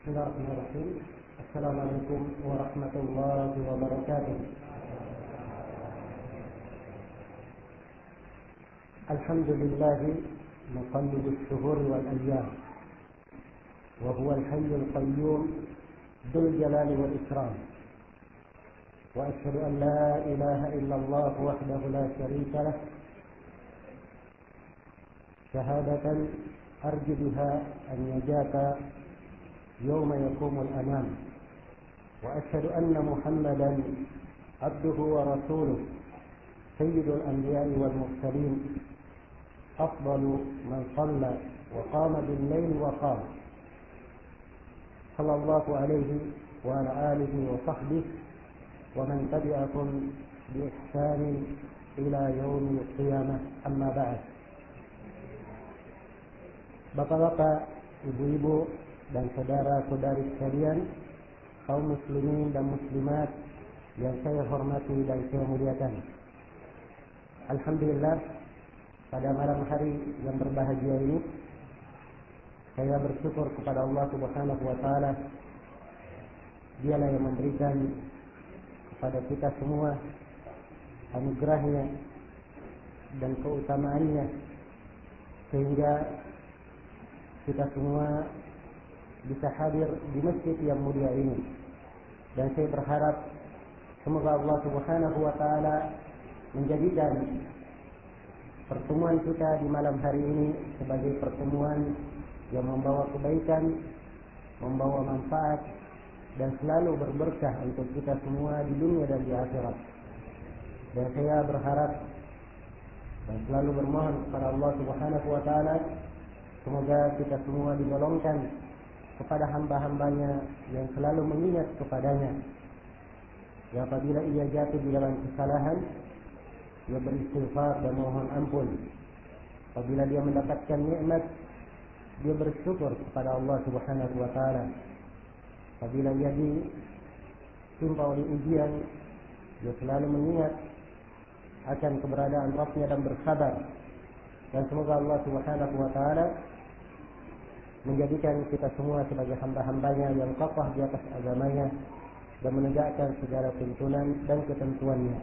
Bismillahirrahmanirrahim. Assalamualaikum warahmatullahi wabarakatuh. Alhamdulillah muqallibus syuhur wal ayyam wa huwa al-hayyul qayyum dzul jalali wal ikram. Wa asyhadu an la ilaha illallah wahdahu la syarika lah syahadatan arju biha an najata يوم يقوم الأنام وأشهد أن محمدا عبده ورسوله سيد الأنبياء والمرسلين أفضل من صلى وقام بالليل وقام صلى الله عليه وعلى آله وصحبه ومن تبعكم بإحسان إلى يوم القيامة أما بعد. Bapak-bapak, ibu-ibu dan saudara-saudari sekalian, kaum muslimin dan muslimat yang saya hormati dan saya muliakan. Alhamdulillah, pada malam hari yang berbahagia ini saya bersyukur kepada Allah Subhanahu wa taala. Dialah yang memberikan kepada kita semua anugerahnya dan keutamaannya sehingga kita semua bisa hadir di masjid yang mulia ini. Dan saya berharap semoga Allah Subhanahu wa taala menjadikan pertemuan kita di malam hari ini sebagai pertemuan yang membawa kebaikan, membawa manfaat dan selalu berberkah untuk kita semua di dunia dan di akhirat. Dan saya berharap dan selalu bermohon kepada Allah Subhanahu wa taala semoga kita semua digolongkan kepada hamba-hambanya yang selalu mengingat kepadanya. Ya, apabila ia jatuh di dalam kesalahan, ia beristighfar dan mohon ampun. Apabila dia mendapatkan nikmat, dia bersyukur kepada Allah Subhanahu wa taala. Apabila ia ditimpa oleh ujian, dia selalu mengingat akan keberadaan Rabb-Nya dan bersabar. Dan semoga Allah Subhanahu wa taala menjadikan kita semua sebagai hamba-hambanya yang kokoh di atas agamanya dan menegakkan segala tuntunan dan ketentuannya.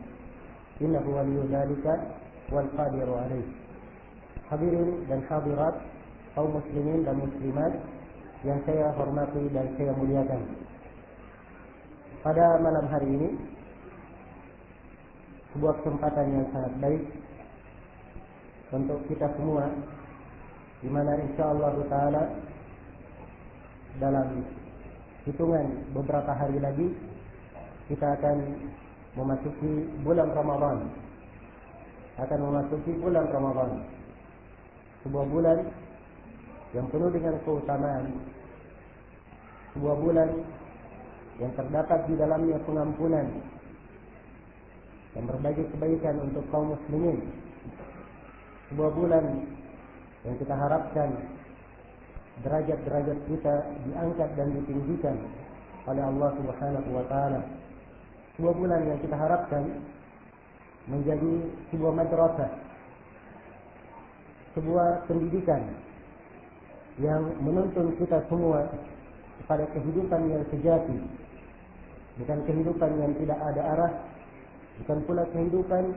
Innahu waliyyu dzalika wal qadiru alaih. Hadirin dan hadirat, kaum muslimin dan muslimat yang saya hormati dan saya muliakan. Pada malam hari ini sebuah kesempatan yang sangat baik untuk kita semua, di mana insyaallah taala dalam hitungan beberapa hari lagi kita akan memasuki bulan Ramadan. Sebuah bulan yang penuh dengan keutamaan. Sebuah bulan yang terdapat di dalamnya pengampunan dan berbagai kebaikan untuk kaum muslimin. Sebuah bulan yang kita harapkan derajat-derajat kita diangkat dan ditinggikan oleh Allah Subhanahu wa taala. Sebuah bulan yang kita harapkan menjadi sebuah madrasah, sebuah pendidikan yang menuntun kita semua kepada kehidupan yang sejati, bukan kehidupan yang tidak ada arah, bukan pula kehidupan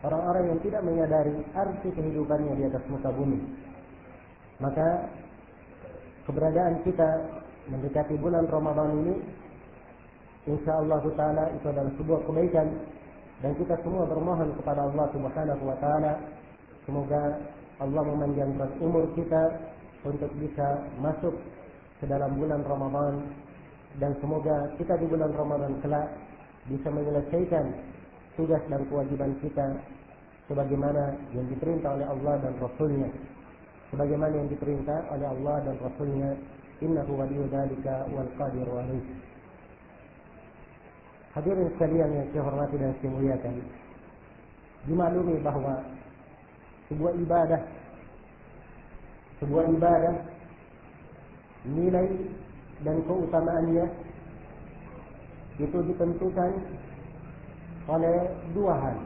orang-orang yang tidak menyadari arti kehidupannya di atas muka bumi. Maka keberadaan kita mendekati bulan Ramadan ini insyaallah taala itu adalah sebuah kebaikan, dan kita semua bermohon kepada Allah Subhanahu wa taala semoga Allah memanjangkan umur kita untuk bisa masuk ke dalam bulan Ramadan, dan semoga kita di bulan Ramadan kelak bisa menyelesaikan tugas dan kewajiban kita sebagaimana yang diperintah oleh Allah dan Rasul-Nya. Sebagaimana yang diperintah oleh Allah dan Rasul-Nya, innahu waliyyu dzalika wal qadiru alaih. Hadirin sekalian yang saya hormati dan saya muliakan, dimaklumi bahwa sebuah ibadah nilai dan keutamaannya itu ditentukan oleh dua hal.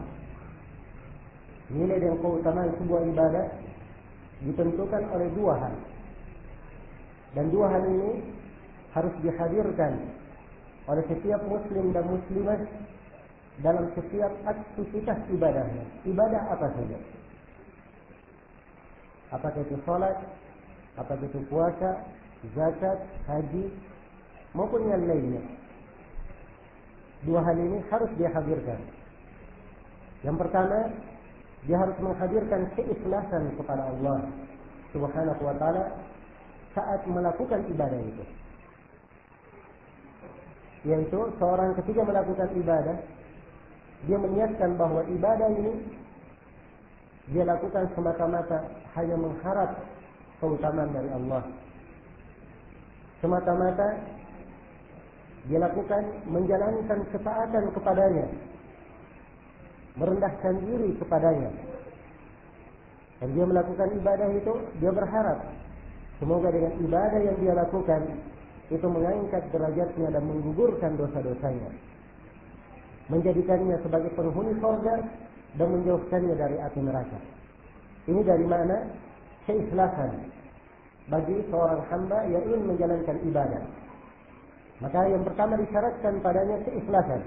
Nilai dan keutamaan sebuah ibadah ditentukan oleh dua hal. Dan dua hal ini harus dihadirkan oleh setiap muslim dan muslimah dalam setiap aktivitas ibadahnya. Ibadah apa saja. Apakah itu salat, apakah itu puasa, zakat, haji, maupun yang lainnya. Dua hal ini harus dia hadirkan. Yang pertama, dia harus menghadirkan keikhlasan kepada Allah Subhanahu wa ta'ala saat melakukan ibadah itu. Yaitu seorang ketika melakukan ibadah, dia meniatkan bahwa ibadah ini dia lakukan semata-mata hanya mengharap keutamaan dari Allah. Semata-mata dia lakukan menjalankan ketaatan kepadanya, merendahkan diri kepadanya. Dan dia melakukan ibadah itu, dia berharap semoga dengan ibadah yang dia lakukan itu mengangkat derajatnya dan menggugurkan dosa-dosanya, menjadikannya sebagai penghuni surga dan menjauhkannya dari api neraka. Ini dari mana? Keikhlasan bagi seorang hamba yang ingin menjalankan ibadah. Maka yang pertama disyaratkan padanya keikhlasan.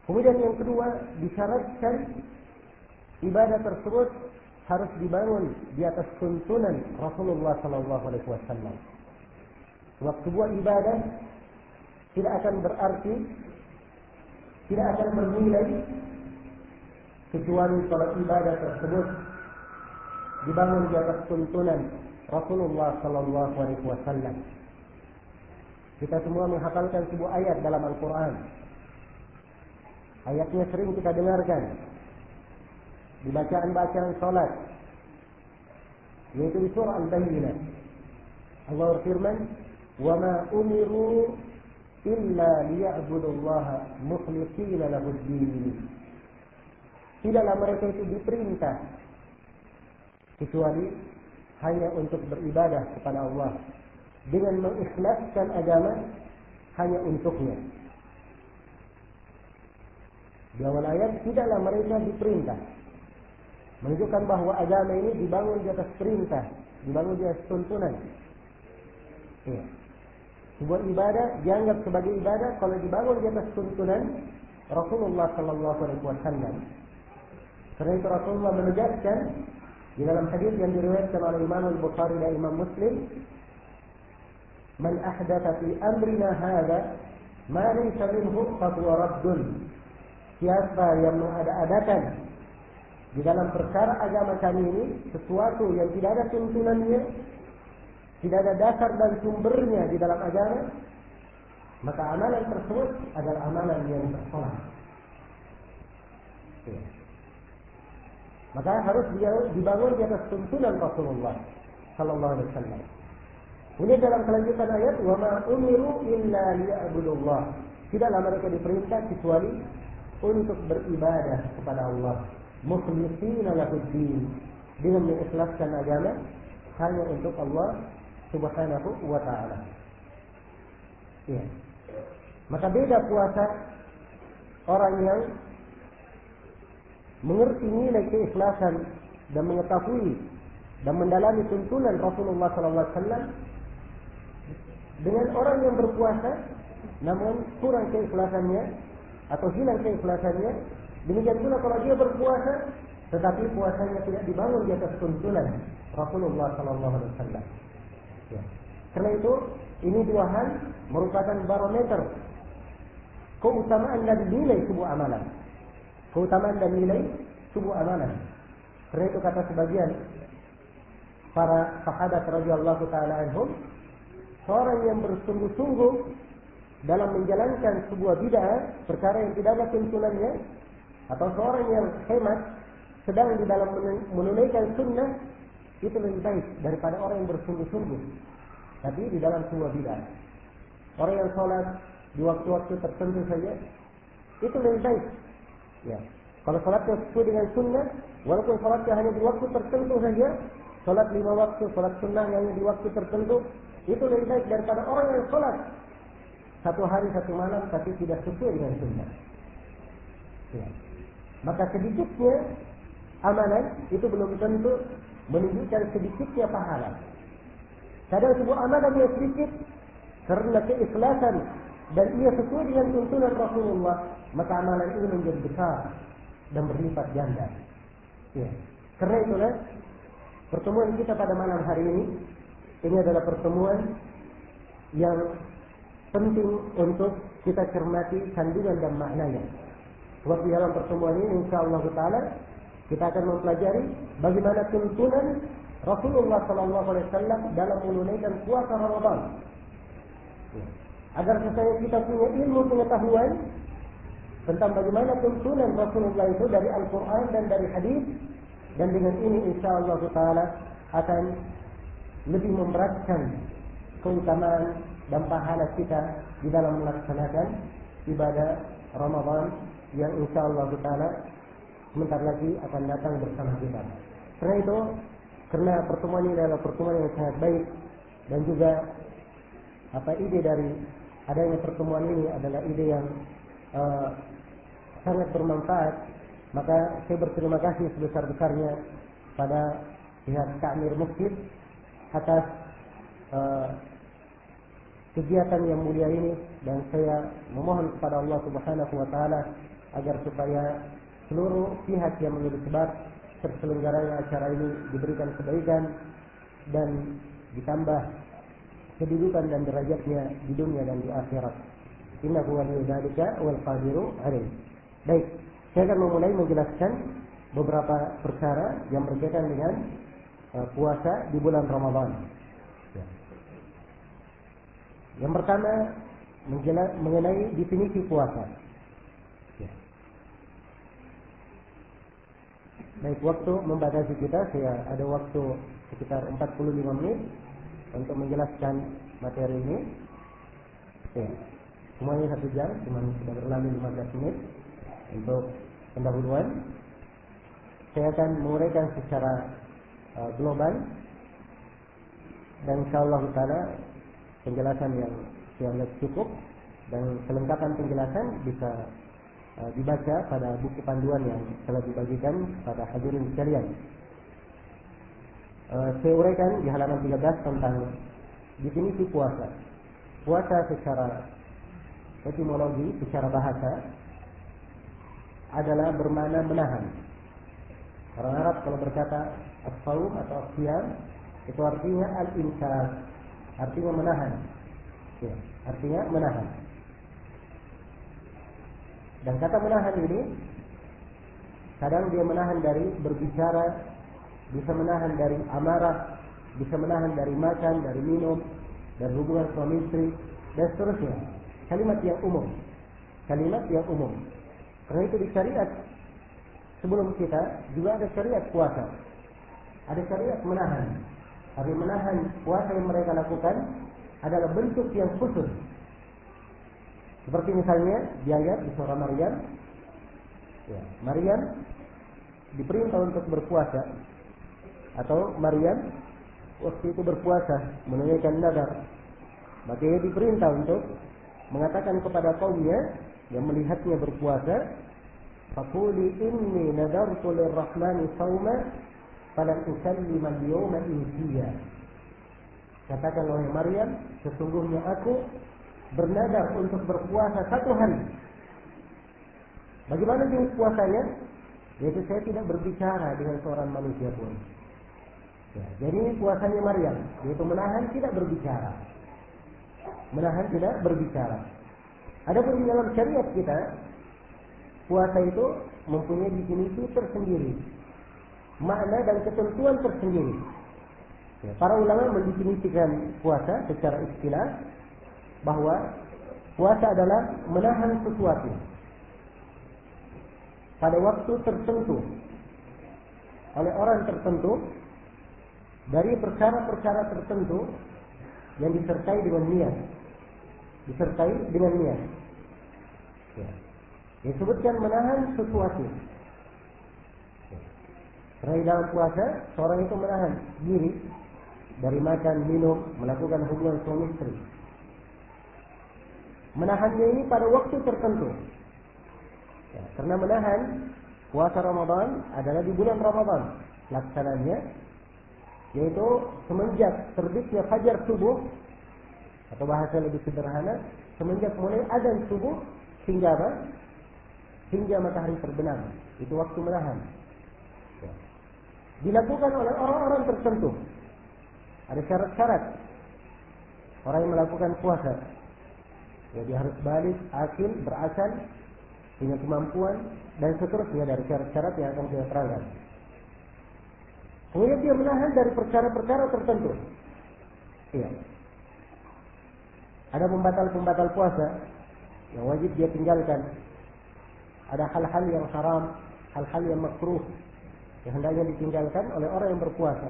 Kemudian yang kedua disyaratkan ibadah tersebut harus dibangun di atas tuntunan Rasulullah SAW. Sebab sebuah ibadah tidak akan berarti, tidak akan bernilai kecuali kalau ibadah tersebut dibangun di atas tuntunan Rasulullah SAW. Kita semua menghafalkan sebuah ayat dalam Al-Quran. Ayatnya sering kita dengarkan di bacaan-bacaan salat, yaitu di surah Al-Bayyinah. Allah berfirman, وَمَا أُمِرُوا إِلَّا لِيَعْبُدُوا اللَّهَ مُخْلِصِينَ لَهُ الدِّينَ. Tidaklah mereka itu diperintah kecuali hanya untuk beribadah kepada Allah dengan mengikhlaskan agama hanya untuknya. Di awal ayat, tidaklah mereka diperintah, menunjukkan bahwa agama ini dibangun di atas perintah, dibangun di atas tuntunan. Ya. Sebuah ibadah dianggap sebagai ibadah kalau dibangun di atas tuntunan Rasulullah SAW. Karena itu Rasulullah menegaskan di dalam hadis yang diriwayatkan oleh Imam Al-Bukhari dan Imam Muslim, "Man ahdatha fi amrina hadza ma laysa minhu fa huwa raddun." Siapa yang mengada-adakan di dalam perkara agama kami ini sesuatu yang tidak ada tuntunannya, tidak ada dasar dan sumbernya di dalam agama, maka amalan tersebut adalah amalan yang tertolak. Maka harus dibangun di atas tuntunan Rasulullah sallallahu alaihi wasallam. Kemudian dalam kelanjutan ayat, "Wa ma umiru illa liya'budullah." Tidaklah mereka diperintah kecuali untuk beribadah kepada Allah, mukhlishina lahuddin, dengan mengikhlaskan agama hanya untuk Allah Subhanahu wa ta'ala. Ya. Maka beda puasa orang yang mengerti nilai keikhlasan dan mengetahui dan mendalami tuntunan Rasulullah SAW dengan orang yang berpuasa namun kurang keikhlasannya atau hilang keikhlasannya. Demikian pula kalau dia berpuasa tetapi puasanya tidak dibangun di atas tuntunan Rasulullah SAW. Ya. Karena itu ini dua hal merupakan barometer keutamaan dan nilai sebuah amalan. Keutamaan dan nilai sebuah amalan. Karena itu kata sebagian para sahabat radhiyallahu taala anhum, seorang yang bersungguh-sungguh dalam menjalankan sebuah bid'ah, perkara yang tidak ada tuntunannya, atau seorang yang hemat sedang di dalam menunaikan sunnah, itu lebih baik daripada orang yang bersungguh-sungguh tapi di dalam sebuah bid'ah. Orang yang sholat di waktu-waktu tertentu saja, itu lebih baik. Ya. Kalau sholatnya sesuai dengan sunnah, walaupun sholatnya hanya di waktu tertentu saja, sholat 5 waktu, sholat sunnah yang hanya di waktu tertentu, itu lebih baik daripada orang yang sholat 1 hari 1 malam tapi tidak sesuai dengan sunnah. Ya. Maka sedikitnya amalan itu belum tentu menunjukkan sedikitnya pahala. Kadang sebuah amalan yang sedikit karena keikhlasan dan ia sesuai dengan tuntunan Rasulullah, maka amalan ini menjadi besar dan berlipat ganda. Ya. Karena itulah pertemuan kita pada malam hari ini adalah pertemuan yang penting untuk kita cermati kandungan dan maknanya. Sebab di dalam pertemuan ini insyaallah taala kita akan mempelajari bagaimana tuntunan Rasulullah SAW dalam menunaikan puasa Ramadan. Agar supaya kita punya ilmu pengetahuan tentang bagaimana tuntunan Rasulullah itu dari Al-Quran dan dari hadis, dan dengan ini insyaallah taala akan lebih memberatkan keutamaan dan pahala kita di dalam melaksanakan ibadah Ramadan yang insyaallah taala sebentar lagi akan datang bersama kita. Karena itu, karena pertemuan ini adalah pertemuan yang sangat baik, dan juga ide dari adanya pertemuan ini adalah ide yang sangat bermanfaat, maka saya berterima kasih sebesar-besarnya pada pihak Ta'mir Masjid atas kegiatan yang mulia ini, dan saya memohon kepada Allah Subhanahu wa taala agar supaya seluruh pihak yang menjadi sebab terselenggaranya acara ini diberikan kebaikan dan ditambah kedudukan dan derajatnya di dunia dan di akhirat. Innahu waliyyu dzalika wal qadiru alaih. Baik, saya akan memulai menjelaskan beberapa perkara yang berkaitan dengan puasa di bulan Ramadan. Yang pertama mengenai definisi puasa. Baik, waktu membatasi kita, saya ada waktu sekitar 45 menit untuk menjelaskan materi ini. Semuanya 1 jam, cuma sudah berlalu 15 menit untuk pendahuluan. Saya akan menguraikan secara global, dan insyaallah taala penjelasan yang saya anggap cukup dan kelengkapan penjelasan bisa dibaca pada buku panduan yang telah dibagikan pada hadirin sekalian. Saya uraikan di halaman 13 tentang definisi puasa. Puasa secara etimologi, secara bahasa adalah bermakna menahan. Orang Arab kalau berkata as-shaum atau as-siyam, itu artinya al-imsak, artinya menahan. Ya, artinya menahan. Dan kata menahan ini kadang dia menahan dari berbicara, bisa menahan dari amarah, bisa menahan dari makan, dari minum, dari hubungan suami istri, dan seterusnya. Kalimat yang umum. Kalimat yang umum. Karena itu di syariat sebelum kita juga ada syariat puasa. Ada syariat menahan. Tapi menahan puasa yang mereka lakukan adalah bentuk yang khusus. Seperti misalnya di ayat di surah Maryam. Ya, Maryam diperintah untuk berpuasa, atau Maryam waktu itu berpuasa menunaikan nadar. Maka ia diperintah untuk mengatakan kepada kaumnya yang melihatnya berpuasa, faquli inni nadartu lirrahmani shauma falan ukallima al-yawma insiya. Katakan wahai Maryam, sesungguhnya aku bernadar untuk berpuasa 1 hari. Bagaimana jenis puasanya? Yaitu saya tidak berbicara dengan seorang manusia pun. Ya, jadi puasanya Maryam, yaitu menahan tidak berbicara. Menahan tidak berbicara. Adapun di dalam syariat kita, puasa itu mempunyai definisi tersendiri, makna dan ketentuan tersendiri. Ya, para ulama mendefinisikan puasa secara istilah bahwa puasa adalah menahan sesuatu pada waktu tertentu oleh orang tertentu dari perkara-perkara tertentu yang disertai dengan niat. Disertai dengan niat. Ya. Disebutkan menahan sesuatu. Ya. Karena dalam puasa seorang itu menahan diri dari makan, minum, melakukan hubungan suami istri. Menahannya ini pada waktu tertentu. Ya, karena menahan puasa Ramadan adalah di bulan Ramadan. Laksananya yaitu semenjak terbitnya fajar subuh Atau bahasa lebih sederhana, semenjak mulai azan subuh hingga apa? Hingga matahari terbenam. Itu waktu menahan. Ya. Dilakukan oleh orang-orang tertentu. Ada syarat-syarat orang yang melakukan puasa. Ya, dia harus balik, akil, berakal, punya kemampuan, dan seterusnya dari syarat-syarat yang akan kita terangkan. Kemudian dia menahan dari perkara-perkara tertentu. Iya. Ada pembatal-pembatal puasa yang wajib dia tinggalkan. Ada hal-hal yang haram, hal-hal yang makruh yang hendaknya ditinggalkan oleh orang yang berpuasa.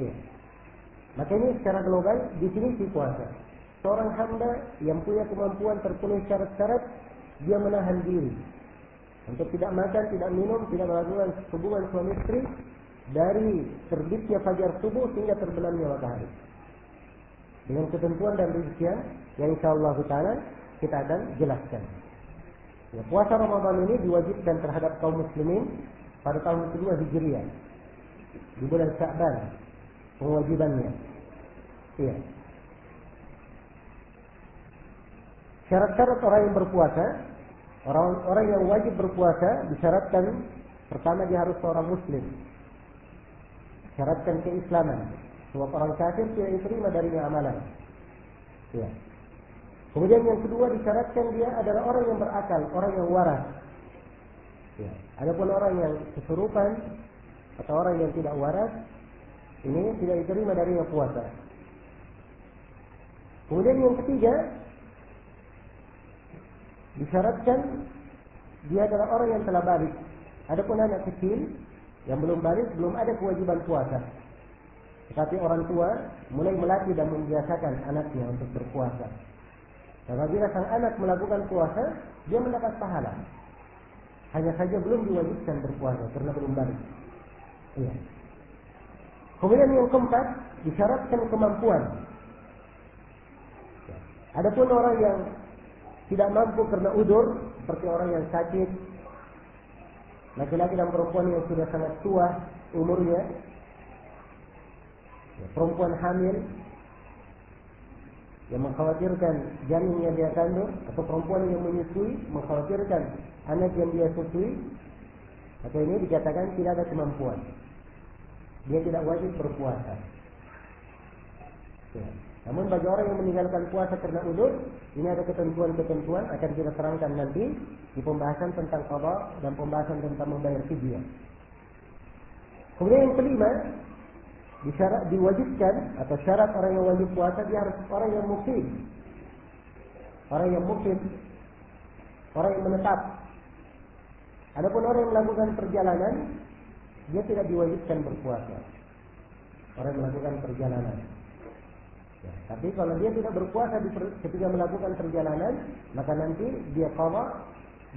Iya. Maka ini secara global definisi puasa. Seorang hamba yang punya kemampuan terpenuhi syarat-syarat, dia menahan diri untuk tidak makan, tidak minum, tidak melakukan hubungan suami istri dari terbitnya fajar subuh hingga terbenamnya matahari. Dengan ketentuan dan rincian yang insyaallah taala kita akan jelaskan. Ya, puasa Ramadan ini diwajibkan terhadap kaum muslimin pada tahun kedua Hijriah. Di bulan Sya'ban kewajibannya. Iya. Syarat-syarat orang yang berpuasa, orang yang wajib berpuasa disyaratkan pertama dia harus seorang muslim. Syaratkan keislaman. Sebab orang kafir tidak diterima darinya amalan. Ya. Kemudian yang kedua disyaratkan dia adalah orang yang berakal, orang yang waras. Ya. Adapun orang yang kesurupan atau orang yang tidak waras, ini tidak diterima darinya puasa. Kemudian yang ketiga disyaratkan dia adalah orang yang telah balik. Adapun anak kecil yang belum balik belum ada kewajiban puasa. Tetapi orang tua mulai melatih dan membiasakan anaknya untuk berpuasa. Dan apabila sang anak melakukan puasa, dia mendapat pahala. Hanya saja belum diwajibkan berpuasa karena belum balik. Iya. Kemudian yang keempat disyaratkan kemampuan. Adapun orang yang tidak mampu karena udzur, seperti orang yang sakit, laki-laki dan perempuan yang sudah sangat tua umurnya, perempuan hamil yang mengkhawatirkan janin yang dia kandung, atau perempuan yang menyusui mengkhawatirkan anak yang dia susui, maka ini dikatakan tidak ada kemampuan. Dia tidak wajib berpuasa. Ya. Namun bagi orang yang meninggalkan puasa karena udzur, ini ada ketentuan-ketentuan akan kita terangkan nanti di pembahasan tentang qada dan pembahasan tentang membayar fidyah. Kemudian yang kelima, diwajibkan atau syarat orang yang wajib puasa dia harus orang yang mukim. Orang yang mukim, orang yang menetap. Adapun orang yang melakukan perjalanan, dia tidak diwajibkan berpuasa. Orang yang melakukan perjalanan. Ya, tapi kalau dia tidak berpuasa ketika melakukan perjalanan, maka nanti dia qada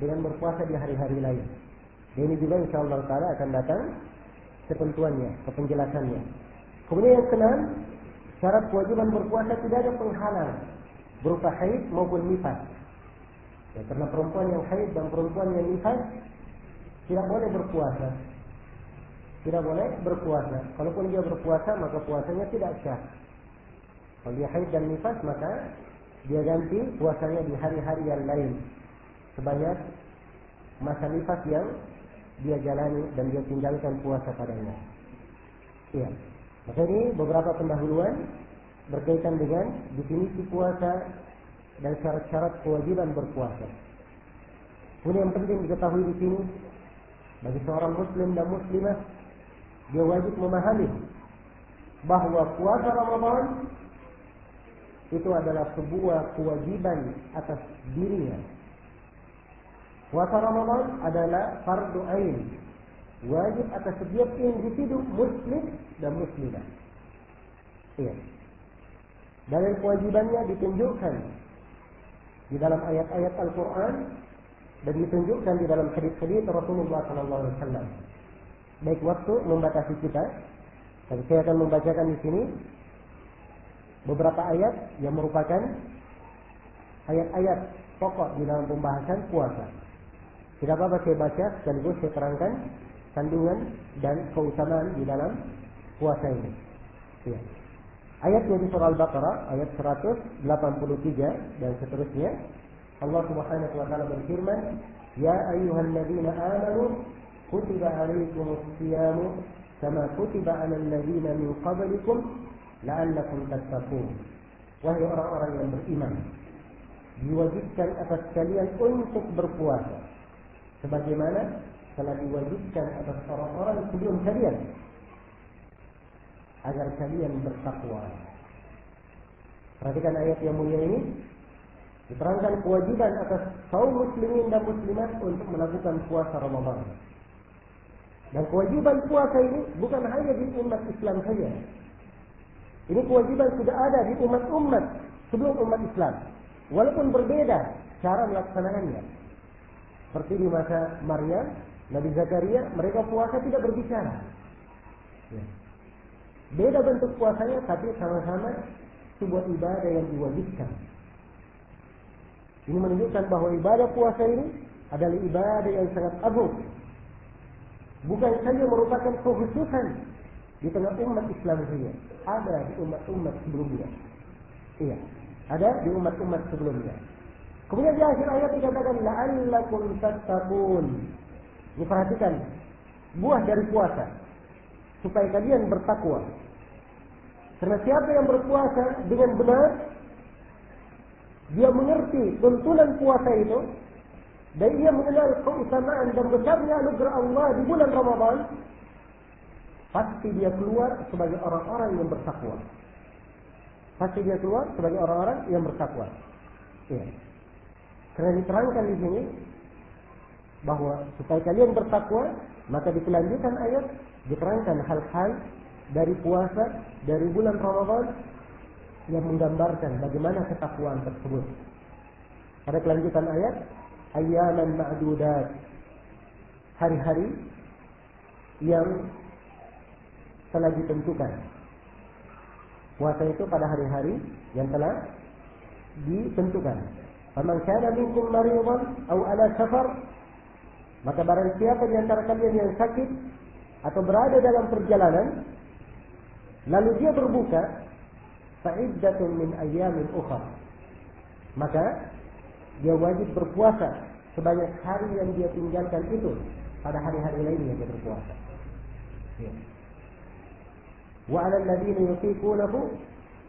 dengan berpuasa di hari-hari lain. Dan ini juga insyaallah taala akan datang ketentuannya, penjelasannya. Kemudian yang keenam, syarat kewajiban berpuasa tidak ada penghalang berupa haid maupun nifas. Ya, karena perempuan yang haid dan perempuan yang nifas tidak boleh berpuasa. Tidak boleh berpuasa. Kalaupun dia berpuasa, maka puasanya tidak sah. Kalau dia haid dan nifas, maka dia ganti puasanya di hari-hari yang lain. Sebanyak masa nifas yang dia jalani dan dia tinggalkan puasa padanya. Iya. Maka ini beberapa pendahuluan berkaitan dengan definisi puasa dan syarat-syarat kewajiban berpuasa. Kemudian yang penting diketahui di sini, bagi seorang muslim dan muslimah, dia wajib memahami bahwa puasa Ramadan itu adalah sebuah kewajiban atas dirinya. Puasa Ramadan adalah fardu ain, wajib atas setiap individu muslim dan muslimah. Iya. Dalil kewajibannya ditunjukkan di dalam ayat-ayat Al-Quran dan ditunjukkan di dalam hadis-hadis Rasulullah SAW. Baik, waktu membatasi kita, tapi saya akan membacakan di sini beberapa ayat yang merupakan ayat-ayat pokok di dalam pembahasan puasa. Tidak apa-apa saya baca sekaligus saya terangkan kandungan dan keutamaan di dalam puasa ini. Ya. Ayatnya di surah Al-Baqarah ayat 183 dan seterusnya. Allah Subhanahu wa taala berfirman, "Ya ayyuhalladzina amanu kutiba 'alaikumus shiyamu kama kutiba 'alal ladzina min qablikum la'allakum tattaqun." Wahai orang-orang yang beriman, diwajibkan atas kalian untuk berpuasa sebagaimana telah diwajibkan atas orang-orang sebelum kalian agar kalian bertakwa. Perhatikan ayat yang mulia ini, diterangkan kewajiban atas kaum muslimin dan muslimat untuk melakukan puasa Ramadan. Dan kewajiban puasa ini bukan hanya di umat Islam saja. Ini kewajiban sudah ada di umat-umat sebelum umat Islam. Walaupun berbeda cara melaksanakannya. Seperti di masa Maryam, Nabi Zakaria, mereka puasa tidak berbicara. Ya. Beda bentuk puasanya, tapi sama-sama sebuah ibadah yang diwajibkan. Ini menunjukkan bahwa ibadah puasa ini adalah ibadah yang sangat agung. Bukan saja merupakan kekhususan di tengah umat Islam saja, ada di umat-umat sebelumnya. Iya, ada di umat-umat sebelumnya. Kemudian di akhir ayat dikatakan la'allakum tattaqun. Ini perhatikan, buah dari puasa supaya kalian bertakwa. Karena siapa yang berpuasa dengan benar, dia mengerti tuntunan puasa itu, dan ia mengenal keutamaan dan besarnya anugerah Allah di bulan Ramadan, pasti dia keluar sebagai orang-orang yang bertakwa. Pasti dia keluar sebagai orang-orang yang bertakwa. Ya. Karena diterangkan di sini bahwa supaya kalian bertakwa, maka di kelanjutan ayat diterangkan hal-hal dari puasa dari bulan Ramadan yang menggambarkan bagaimana ketakwaan tersebut. Pada kelanjutan ayat, ayyaman ma'dudat, hari-hari yang telah ditentukan. Puasa itu pada hari-hari yang telah ditentukan. Faman kana minkum maridan aw ala safar, maka barang siapa di antara kalian yang sakit atau berada dalam perjalanan, lalu dia berbuka, fa'iddatun min ayyamin ukhra, maka dia wajib berpuasa sebanyak hari yang dia tinggalkan itu pada hari-hari lainnya dia berpuasa. Ya. Wa 'alal ladzina yutiqunahu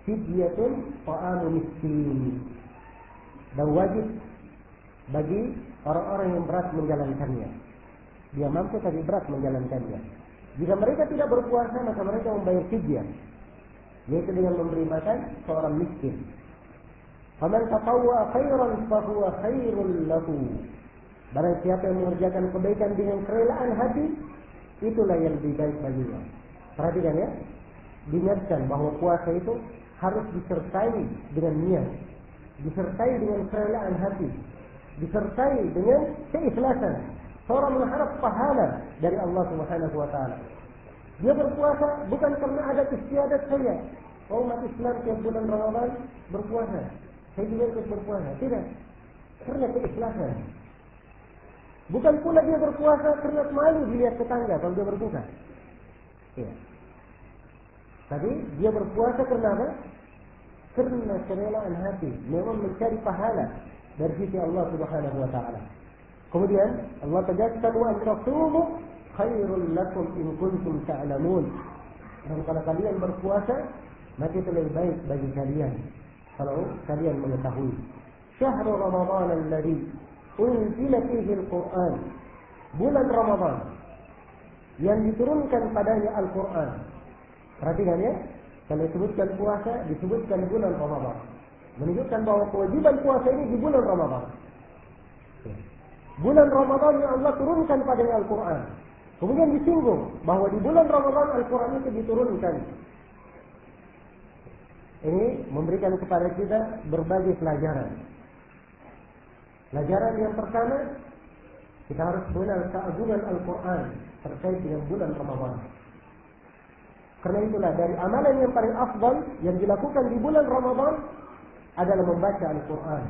fidyatun ta'amu miskin. Dan wajib bagi orang-orang yang berat menjalankannya. Dia mampu tapi berat menjalankannya. Jika mereka tidak berpuasa, maka mereka membayar fidyah, yaitu dengan memberi makan seorang miskin. Faman tatawwa khairan fahuwa khairul lahu. Barang siapa yang mengerjakan kebaikan dengan kerelaan hati, itulah yang lebih baik baginya. Perhatikan ya, diingatkan bahwa puasa itu harus disertai dengan niat, disertai dengan kerelaan hati, disertai dengan keikhlasan. Seorang mengharap pahala dari Allah Subhanahu wa taala. Dia berpuasa bukan karena ada istiadat saja. Umat Islam tiap bulan Ramadan berpuasa, saya juga ikut berpuasa. Tidak, karena keikhlasan. Bukan pula dia berpuasa karena malu dilihat tetangga kalau dia berbuka. Ya. Tapi dia berpuasa karena apa? Karena kerelaan hati, memang mencari pahala dari sisi Allah Subhanahu wa taala. Kemudian Allah tegaskan wa antasumu khairul lakum in kuntum ta'lamun. Dan kalau kalian berpuasa, maka itu lebih baik bagi kalian kalau kalian mengetahui. Syahrul Ramadan alladzi unzila fihi al-Qur'an. Bulan Ramadan yang diturunkan padanya Al-Qur'an. Perhatikan ya, kalau disebutkan puasa, disebutkan bulan Ramadan. Menunjukkan bahwa kewajiban puasa ini di bulan Ramadan. Bulan Ramadan yang Allah turunkan padanya Al-Quran. Kemudian disinggung bahwa di bulan Ramadan Al-Quran itu diturunkan. Ini memberikan kepada kita berbagai pelajaran. Pelajaran yang pertama, kita harus mengenal keagungan Al-Quran terkait dengan bulan Ramadan. Karena itulah dari amalan yang paling afdal yang dilakukan di bulan Ramadan adalah membaca Al-Quran.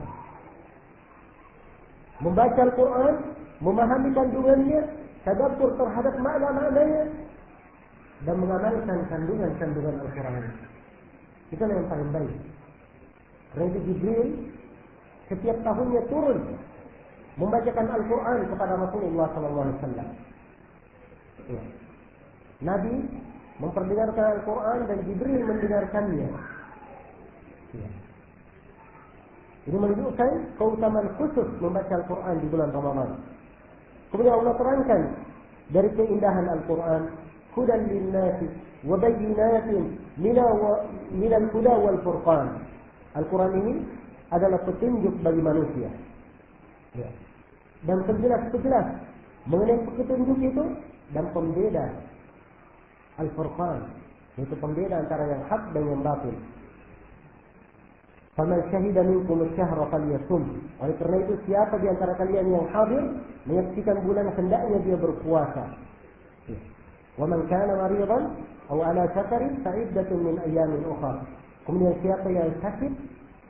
Membaca Al-Quran, memahami kandungannya, tadabbur terhadap makna-maknanya, dan mengamalkan kandungan-kandungan Al-Quran. Itulah yang paling baik. Karena itu Jibril setiap tahunnya turun membacakan Al-Quran kepada Rasulullah SAW. Ya. Nabi memperdengarkan Al-Quran dan Jibril mendengarkannya. Ya. Ini menunjukkan keutamaan khusus membaca Al-Quran di bulan Ramadan. Kemudian Allah terangkan dari keindahan Al-Quran, hudan linnasi wa bayyinatin minal huda wal furqan. Al-Quran ini adalah petunjuk bagi manusia. Ya. Dan penjelas-penjelas mengenai petunjuk itu dan pembeda Al-Furqan, yaitu pembeda antara yang hak dan yang batil. Faman syahida minkum asy-syahra falyasum. Oleh karena itu siapa di antara kalian yang hadir menyaksikan bulan hendaknya dia berpuasa. Wa man kana maridan aw ala safarin fa iddatun min ayyamin ukhra. Kemudian siapa yang sakit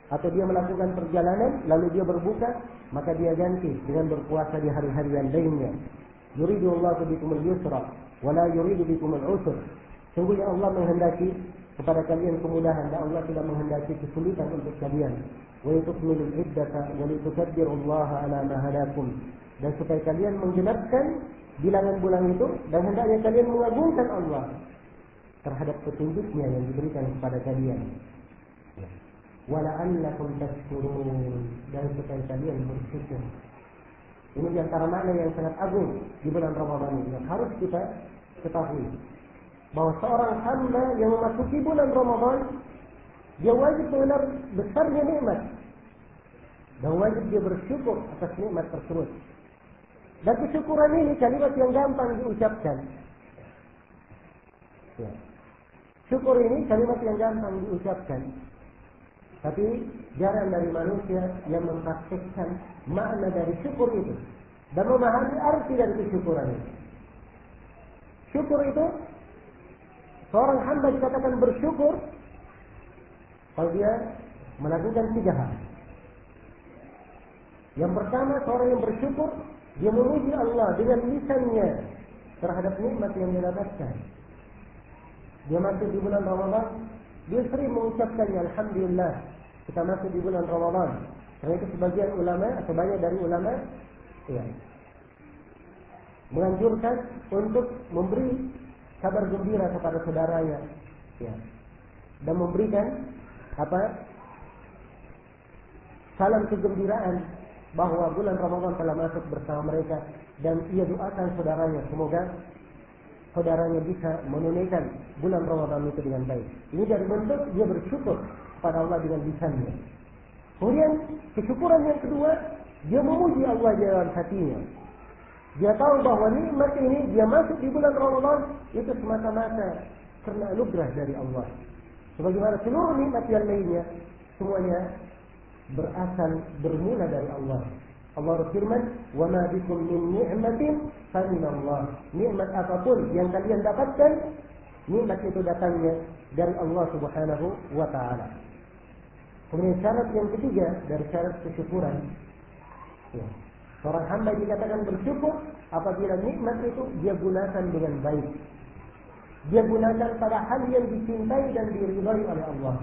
atau dia melakukan perjalanan lalu dia berbuka, maka dia ganti dengan berpuasa di hari-hari yang lainnya. Yuridullahu bikumul yusra wa la yuridu bikumul usra. Sungguhnya Allah menghendaki kepada kalian kemudahan dan Allah tidak menghendaki kesulitan untuk kalian. Wa litukmilul iddata wa litukabbirullaha ala ma hadakum. Dan supaya kalian menggenapkan bilangan bulan itu dan hendaknya kalian mengagungkan Allah terhadap petunjuknya yang diberikan kepada kalian. Wa la'allakum tashkurun, dan supaya kalian bersyukur. Ini di antara makna yang sangat agung di bulan Ramadan ini yang harus kita ketahui. Bahwa seorang hamba yang memasuki bulan Ramadan, dia wajib mengenal besarnya nikmat dan wajib dia bersyukur atas nikmat tersebut. Dan kesyukuran ini kalimat yang gampang diucapkan. Ya. Syukur ini kalimat yang gampang diucapkan, tapi jarang dari manusia yang mempraktikkan makna dari syukur itu dan memahami arti dari kesyukuran itu. Syukur itu seorang hamba dikatakan bersyukur kalau dia melakukan 3 hal. Yang pertama, seorang yang bersyukur, dia memuji Allah dengan lisannya terhadap nikmat yang dia dapatkan. Dia masuk di bulan Ramadan, dia sering mengucapkannya, alhamdulillah, kita masuk di bulan Ramadan. Karena itu sebagian ulama atau banyak dari ulama ya, menganjurkan untuk memberi kabar gembira kepada saudaranya, ya, dan memberikan salam kegembiraan bahwa bulan Ramadan telah masuk bersama mereka, dan ia doakan saudaranya semoga saudaranya bisa menunaikan bulan Ramadan itu dengan baik. Ini dari bentuk dia bersyukur kepada Allah dengan lisannya. Kemudian kesyukuran yang kedua, dia memuji Allah di dalam hatinya. Dia tahu bahwa nikmat ini dia masuk di bulan Ramadan itu semata-mata karena anugerah dari Allah. Sebagaimana seluruh nikmat yang lainnya semuanya bermula dari Allah. Allah berfirman, "Wa ma bikum min ni'matin fa min Allah." Nikmat apapun yang kalian dapatkan, nikmat itu datangnya dari Allah Subhanahu wa taala. Kemudian syarat yang ketiga dari syarat kesyukuran, ya, seorang hamba dikatakan bersyukur apabila nikmat itu dia gunakan dengan baik. Dia gunakan pada hal yang dicintai dan diridhai oleh Allah.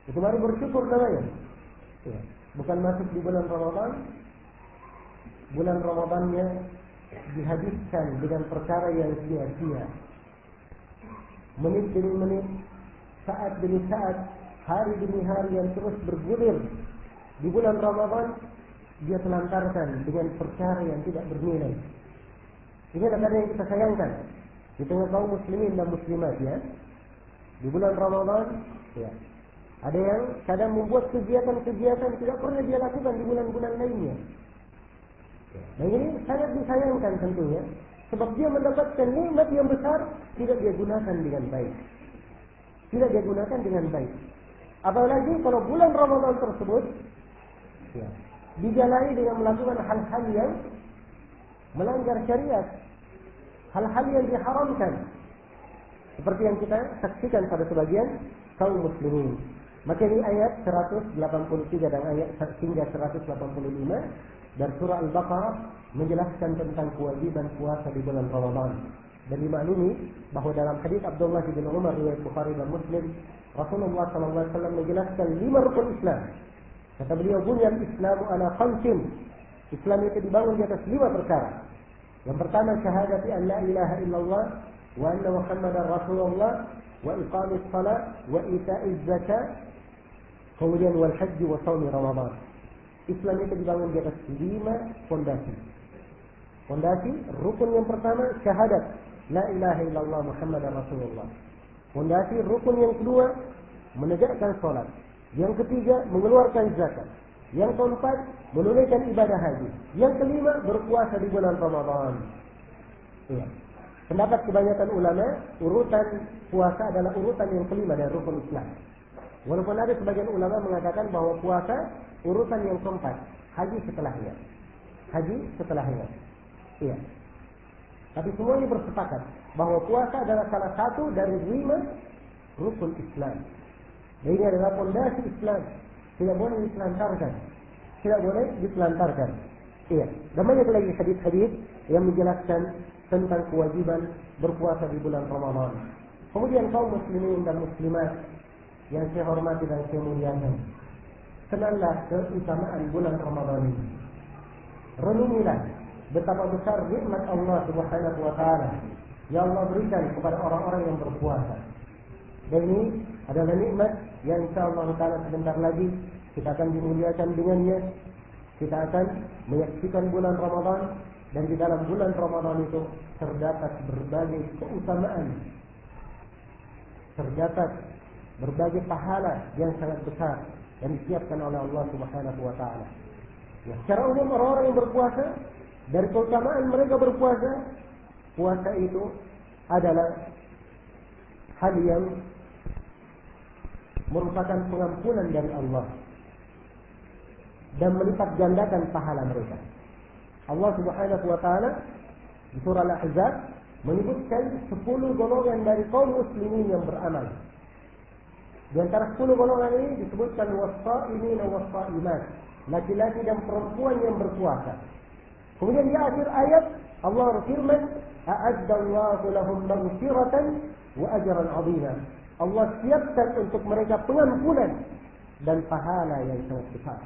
Itu baru bersyukur namanya. Ya. Bukan masuk di bulan Ramadan, bulan Ramadannya dihabiskan dengan perkara yang sia-sia. Menit demi menit, saat demi saat, hari demi hari yang terus bergulir di bulan Ramadan, dia telantarkan dengan perkara yang tidak bernilai. Ini adalah yang kita sayangkan di tengah kaum muslimin dan muslimat, ya. Di bulan Ramadan, ya, ada yang kadang membuat kegiatan-kegiatan tidak pernah dia lakukan di bulan-bulan lainnya. Dan ini sangat disayangkan tentunya, sebab dia mendapatkan nikmat yang besar tidak dia gunakan dengan baik. Tidak dia gunakan dengan baik. Apalagi kalau bulan Ramadan tersebut, ya, dijalani dengan melakukan hal-hal yang melanggar syariat, hal-hal yang diharamkan, seperti yang kita saksikan pada sebagian kaum muslimin. Maka ini ayat 183 dan ayat hingga 185 dari surah Al-Baqarah menjelaskan tentang kewajiban puasa di bulan Ramadan. Dan dimaklumi bahwa dalam hadis Abdullah bin Umar riwayat Bukhari dan Muslim, Rasulullah SAW menjelaskan 5 rukun Islam. Kata beliau, "Bunyal Islamu ala khamsin." Islam itu dibangun di atas 5 perkara. Yang pertama, syahadati an la ilaha illallah wa anna Muhammadar Rasulullah wa iqamis salat wa ita'iz zakat, kemudian wal haji wa shaumi Ramadan. Islam itu dibangun di atas 5 fondasi. Fondasi rukun yang pertama syahadat la ilaha illallah Muhammadar Rasulullah. Fondasi rukun yang kedua menegakkan salat. Yang ketiga mengeluarkan zakat. Yang keempat menunaikan ibadah haji. Yang kelima berpuasa di bulan Ramadan. Ya. Pendapat kebanyakan ulama, urutan puasa adalah urutan yang kelima dari rukun Islam. Walaupun ada sebagian ulama mengatakan bahwa puasa urutan yang keempat, haji setelahnya. Haji setelahnya. Iya. Tapi semuanya bersepakat bahwa puasa adalah salah satu dari 5 rukun Islam. Dan ini adalah fondasi Islam. Tidak boleh diselantarkan. Tidak boleh diselantarkan. Iya. Dan banyak lagi hadis-hadis yang menjelaskan tentang kewajiban berpuasa di bulan Ramadan. Kemudian kaum muslimin dan muslimat yang saya hormati dan saya muliakan, kenallah keutamaan bulan Ramadan ini. Renungilah betapa besar nikmat Allah Subhanahu wa taala yang Allah berikan kepada orang-orang yang berpuasa. Dan ini adalah nikmat yang insyaallah taala sebentar lagi kita akan dimuliakan dengannya. Kita akan menyaksikan bulan Ramadan, dan di dalam bulan Ramadan itu terdapat berbagai keutamaan, terdapat berbagai pahala yang sangat besar yang disiapkan oleh Allah Subhanahu wa taala. Ya, secara umum orang-orang yang berpuasa, dari keutamaan mereka berpuasa, puasa itu adalah hal yang merupakan pengampunan dari Allah dan melipat gandakan pahala mereka. Allah Subhanahu wa taala di surah Al-Ahzab menyebutkan 10 golongan dari kaum muslimin yang beramal. Di antara 10 golongan ini disebutkan was-shaimin was-shaimat, laki-laki dan perempuan yang berpuasa. Kemudian di akhir ayat Allah berfirman, "A'addallahu lahum maghfiratan wa ajran 'azima." Allah siapkan untuk mereka pengampunan dan pahala yang sangat besar.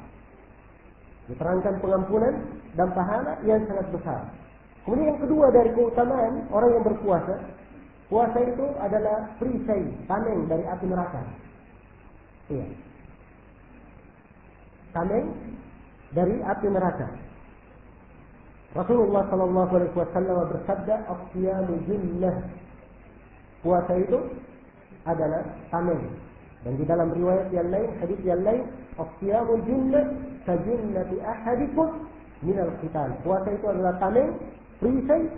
Diterangkan pengampunan dan pahala yang sangat besar. Kemudian yang kedua dari keutamaan orang yang berpuasa, puasa itu adalah perisai, tameng dari api neraka. Iya. Tameng dari api neraka. Rasulullah sallallahu alaihi wasallam bersabda, "As-siyamu junnah." Puasa itu adalah tameng. Dan di dalam riwayat yang lain, hadis yang lain, "As-siyamu junnah kajunnati ahadikum minal qital." Puasa itu adalah tameng, perisai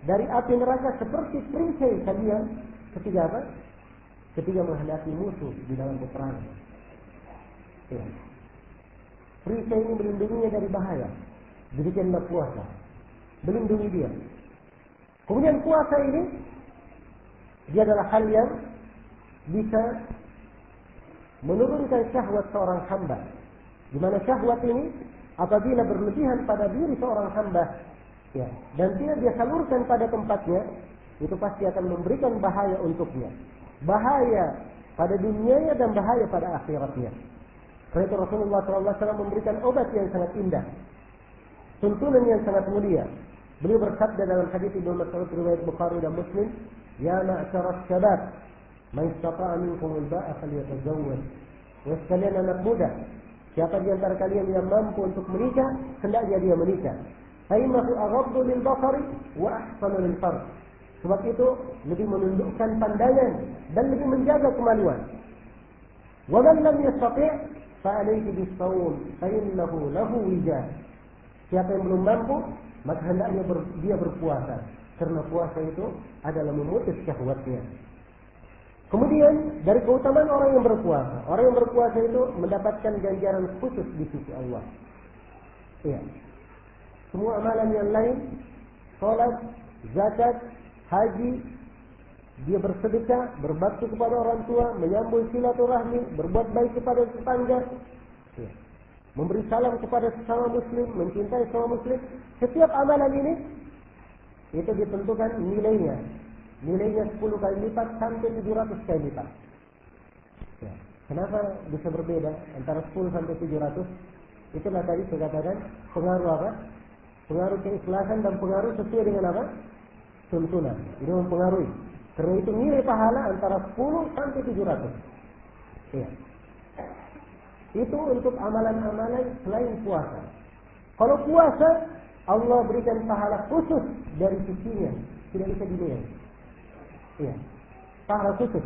dari api neraka seperti perisai kalian ketika apa? Ketika menghadapi musuh di dalam peperangan. Ya. Perisai ini melindunginya dari bahaya. Demikianlah puasa, melindungi dia. Kemudian puasa ini dia adalah hal yang bisa menurunkan syahwat seorang hamba. Di mana syahwat ini apabila berlebihan pada diri seorang hamba, ya, dan tidak dia salurkan pada tempatnya, itu pasti akan memberikan bahaya untuknya. Bahaya pada dunianya dan bahaya pada akhiratnya. Karena itu Rasulullah SAW memberikan obat yang sangat indah, tuntunan yang sangat mulia. Beliau bersabda dalam hadis Ibnu Mas'ud riwayat Bukhari dan Muslim, "Ya ma'syaras syabab, man istata'a minkum al-ba'a falyatazawwaj." Wahai sekalian anak muda, siapa di antara kalian yang mampu untuk menikah, hendaknya dia menikah. Fa innahu aghaddu lil basari wa ahsanu lil farj. Sebab itu lebih menundukkan pandangan dan lebih menjaga kemaluan. Wa man lam yastati' fa alayhi bis-shawm fa innahu lahu wijah. Siapa yang belum mampu, maka hendaknya dia berpuasa, karena puasa itu adalah memutus syahwatnya. Kemudian dari keutamaan orang yang berpuasa itu mendapatkan ganjaran khusus di sisi Allah. Iya. Semua amalan yang lain, salat, zakat, haji, dia bersedekah, berbakti kepada orang tua, menyambung silaturahmi, berbuat baik kepada tetangga, ya, memberi salam kepada sesama muslim, mencintai sesama muslim. Setiap amalan ini itu ditentukan nilainya 10 kali lipat sampai 700 kali lipat. Ya. Kenapa bisa berbeda antara 10 sampai 700? Itulah tadi saya katakan pengaruh apa? Pengaruh keikhlasan dan pengaruh sesuai dengan apa? Tuntunan. Ini mempengaruhi. Karena itu nilai pahala antara 10 sampai 700. Ya. Itu untuk amalan-amalan selain puasa. Kalau puasa, Allah berikan pahala khusus dari sisinya, tidak bisa dinilai. Iya, pahala khusus.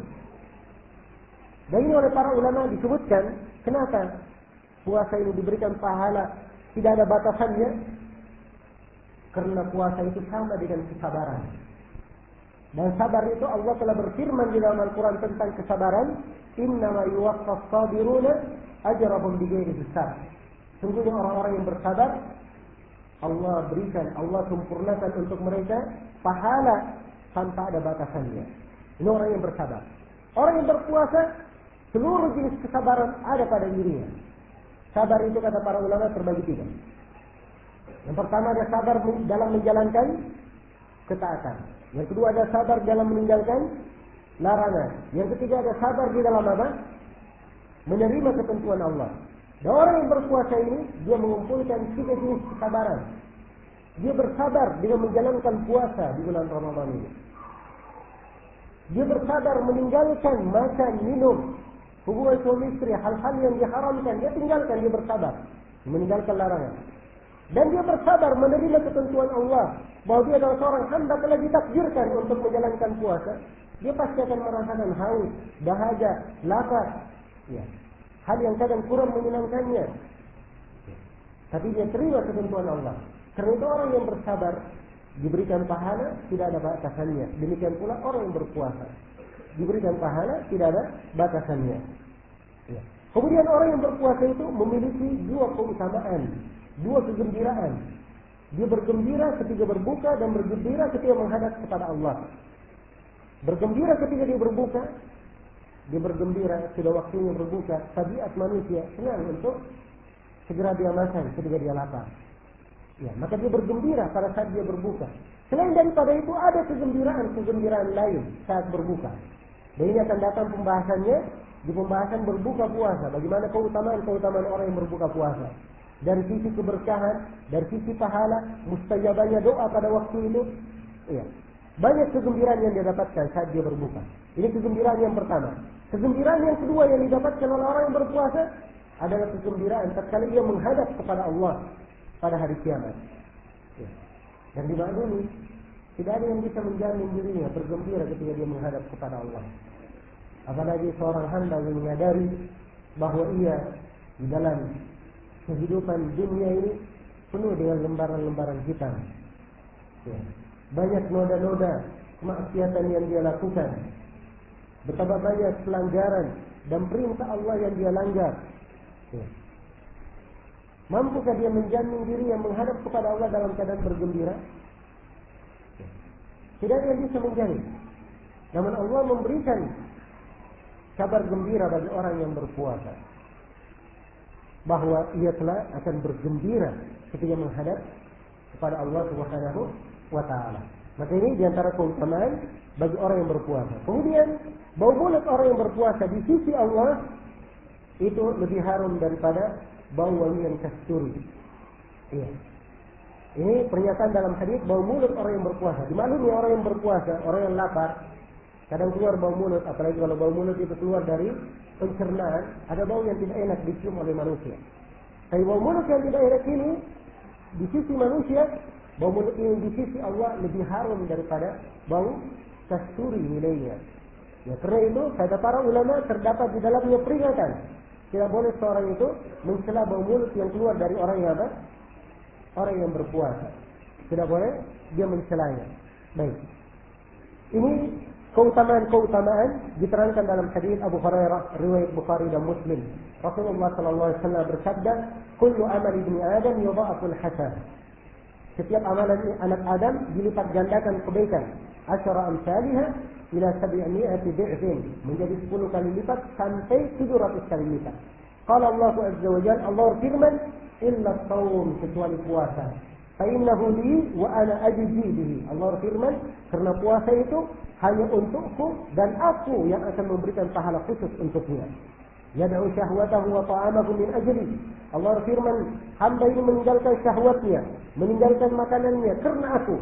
Dan ini oleh para ulama disebutkan, kenapa puasa ini diberikan pahala tidak ada batasannya? Karena puasa itu sama dengan kesabaran. Dan sabar itu Allah telah berfirman di dalam Al-Quran tentang kesabaran, innama yuwaffas sabiruna ajrahum bighairi hisab. Sungguhnya orang-orang yang bersabar, Allah berikan, Allah sempurnakan untuk mereka pahala tanpa ada batasannya. Ini orang yang bersabar. Orang yang berpuasa, seluruh jenis kesabaran ada pada dirinya. Sabar itu kata para ulama terbagi 3. Yang pertama ada sabar dalam menjalankan ketaatan. Yang kedua ada sabar dalam meninggalkan larangan. Yang ketiga ada sabar di dalam apa? Menerima ketentuan Allah. Dan orang yang berpuasa ini, dia mengumpulkan 3 jenis kesabaran. Dia bersabar dengan menjalankan puasa di bulan Ramadan ini. Dia bersabar meninggalkan makan, minum, hubungan suami istri, hal-hal yang diharamkan. Dia tinggalkan, dia bersabar. Meninggalkan larangan. Dan dia bersabar menerima ketentuan Allah. Bahwa dia adalah seorang hamba telah ditakdirkan untuk menjalankan puasa. Dia pasti akan merasakan haus, dahaga, lapar. Ya. Hal yang kadang kurang menyenangkannya. Tapi dia terima ketentuan Allah. Karena itu orang yang bersabar diberikan pahala tidak ada batasannya. Demikian pula orang yang berpuasa diberikan pahala tidak ada batasannya. Ya. Kemudian orang yang berpuasa itu memiliki 2 keutamaan, 2 kegembiraan. Dia bergembira ketika berbuka dan bergembira ketika menghadap kepada Allah. Bergembira ketika dia berbuka, dia bergembira sudah waktunya berbuka. Tabiat manusia senang untuk segera dia makan ketika dia lapar. Ya, maka dia bergembira pada saat dia berbuka. Selain daripada itu ada kegembiraan lain saat berbuka. Dan ini akan datang pembahasannya di pembahasan berbuka puasa. Bagaimana keutamaan orang yang berbuka puasa. Dari sisi keberkahan, dari sisi pahala, mustajabahnya doa pada waktu itu. Ya. Banyak kegembiraan yang dia dapatkan saat dia berbuka. Ini kegembiraan yang pertama. Kegembiraan yang kedua yang didapatkan oleh orang yang berpuasa adalah kegembiraan tatkala ia menghadap kepada Allah pada hari kiamat. Ya. Dan dimaklumi, tidak ada yang bisa menjamin dirinya bergembira ketika dia menghadap kepada Allah. Apalagi seorang hamba yang menyadari bahwa ia di dalam kehidupan dunia ini penuh dengan lembaran-lembaran hitam. Ya. Banyak noda-noda kemaksiatan yang dia lakukan. Betapa banyak pelanggaran dan perintah Allah yang dia langgar. Ya. Mampukah dia menjamin diri yang menghadap kepada Allah dalam keadaan bergembira? Ya. Tidak ada yang bisa menjamin. Namun Allah memberikan kabar gembira bagi orang yang berpuasa. Bahwa ia telah akan bergembira ketika menghadap kepada Allah Subhanahu wa ta'ala. Maka ini diantara keutamaan bagi orang yang berpuasa. Kemudian bau mulut orang yang berpuasa di sisi Allah itu lebih harum daripada bau wangian kasturi. Iya. Ini pernyataan dalam hadis bau mulut orang yang berpuasa. Dimaklumi orang yang berpuasa, orang yang lapar, kadang keluar bau mulut, apalagi kalau bau mulut itu keluar dari pencernaan, ada bau yang tidak enak dicium oleh manusia. Tapi bau mulut yang tidak enak ini di sisi manusia, bau mulut ini di sisi Allah lebih harum daripada bau kasturi nilainya. Ya, karena itu kata para ulama terdapat di dalamnya peringatan. Tidak boleh seorang itu mencela bau mulut yang keluar dari orang yang apa? Orang yang berpuasa. Tidak boleh dia mencelanya. Baik. Ini keutamaan-keutamaan diterangkan dalam hadis Abu Hurairah riwayat Bukhari dan Muslim. Rasulullah sallallahu alaihi wasallam bersabda, "Kullu amali ibni Adam yudha'afu al-hasan." Setiap amalan anak Adam dilipat gandakan kebaikan. Asyara amsalihha ila 700 dhi'fin, menjadi 10 kali lipat sampai 700 kali lipat. Qala Allah azza wa jalla, Allah firman, illa shaum, kecuali puasa. Fa innahu li wa ana ajzi bihi. Allah firman, karena puasa itu hanya untukku dan aku yang akan memberikan pahala khusus untuknya. Yad'u syahwatahu wa ta'amahu min ajli. Allah firman, hamba ini meninggalkan syahwatnya, meninggalkan makanannya karena aku.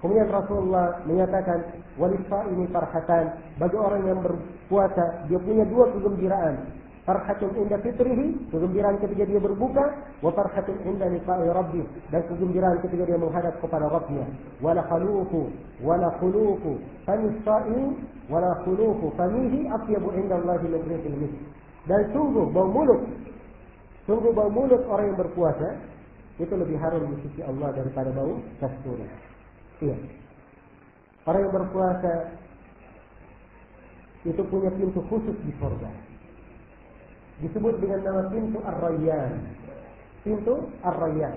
Kemudian Rasulullah menyatakan, walis-shaimi farhatan, bagi orang yang berpuasa dia punya dua kegembiraan. Farhatun inda fitrihi, kegembiraan ketika dia berbuka, wa farhatun inda liqa'i rabbih, dan kegembiraan ketika dia menghadap kepada Rabbnya. Wala khuluqu famis shaim wala khuluqu famihi atyabu inda Allahi min rihil misk. Dan sungguh bau mulut orang yang berpuasa itu lebih harum di sisi Allah daripada bau kasturi. Iya. Orang yang berpuasa itu punya pintu khusus di surga. Disebut dengan nama pintu Ar-Rayyan. Pintu Ar-Rayyan.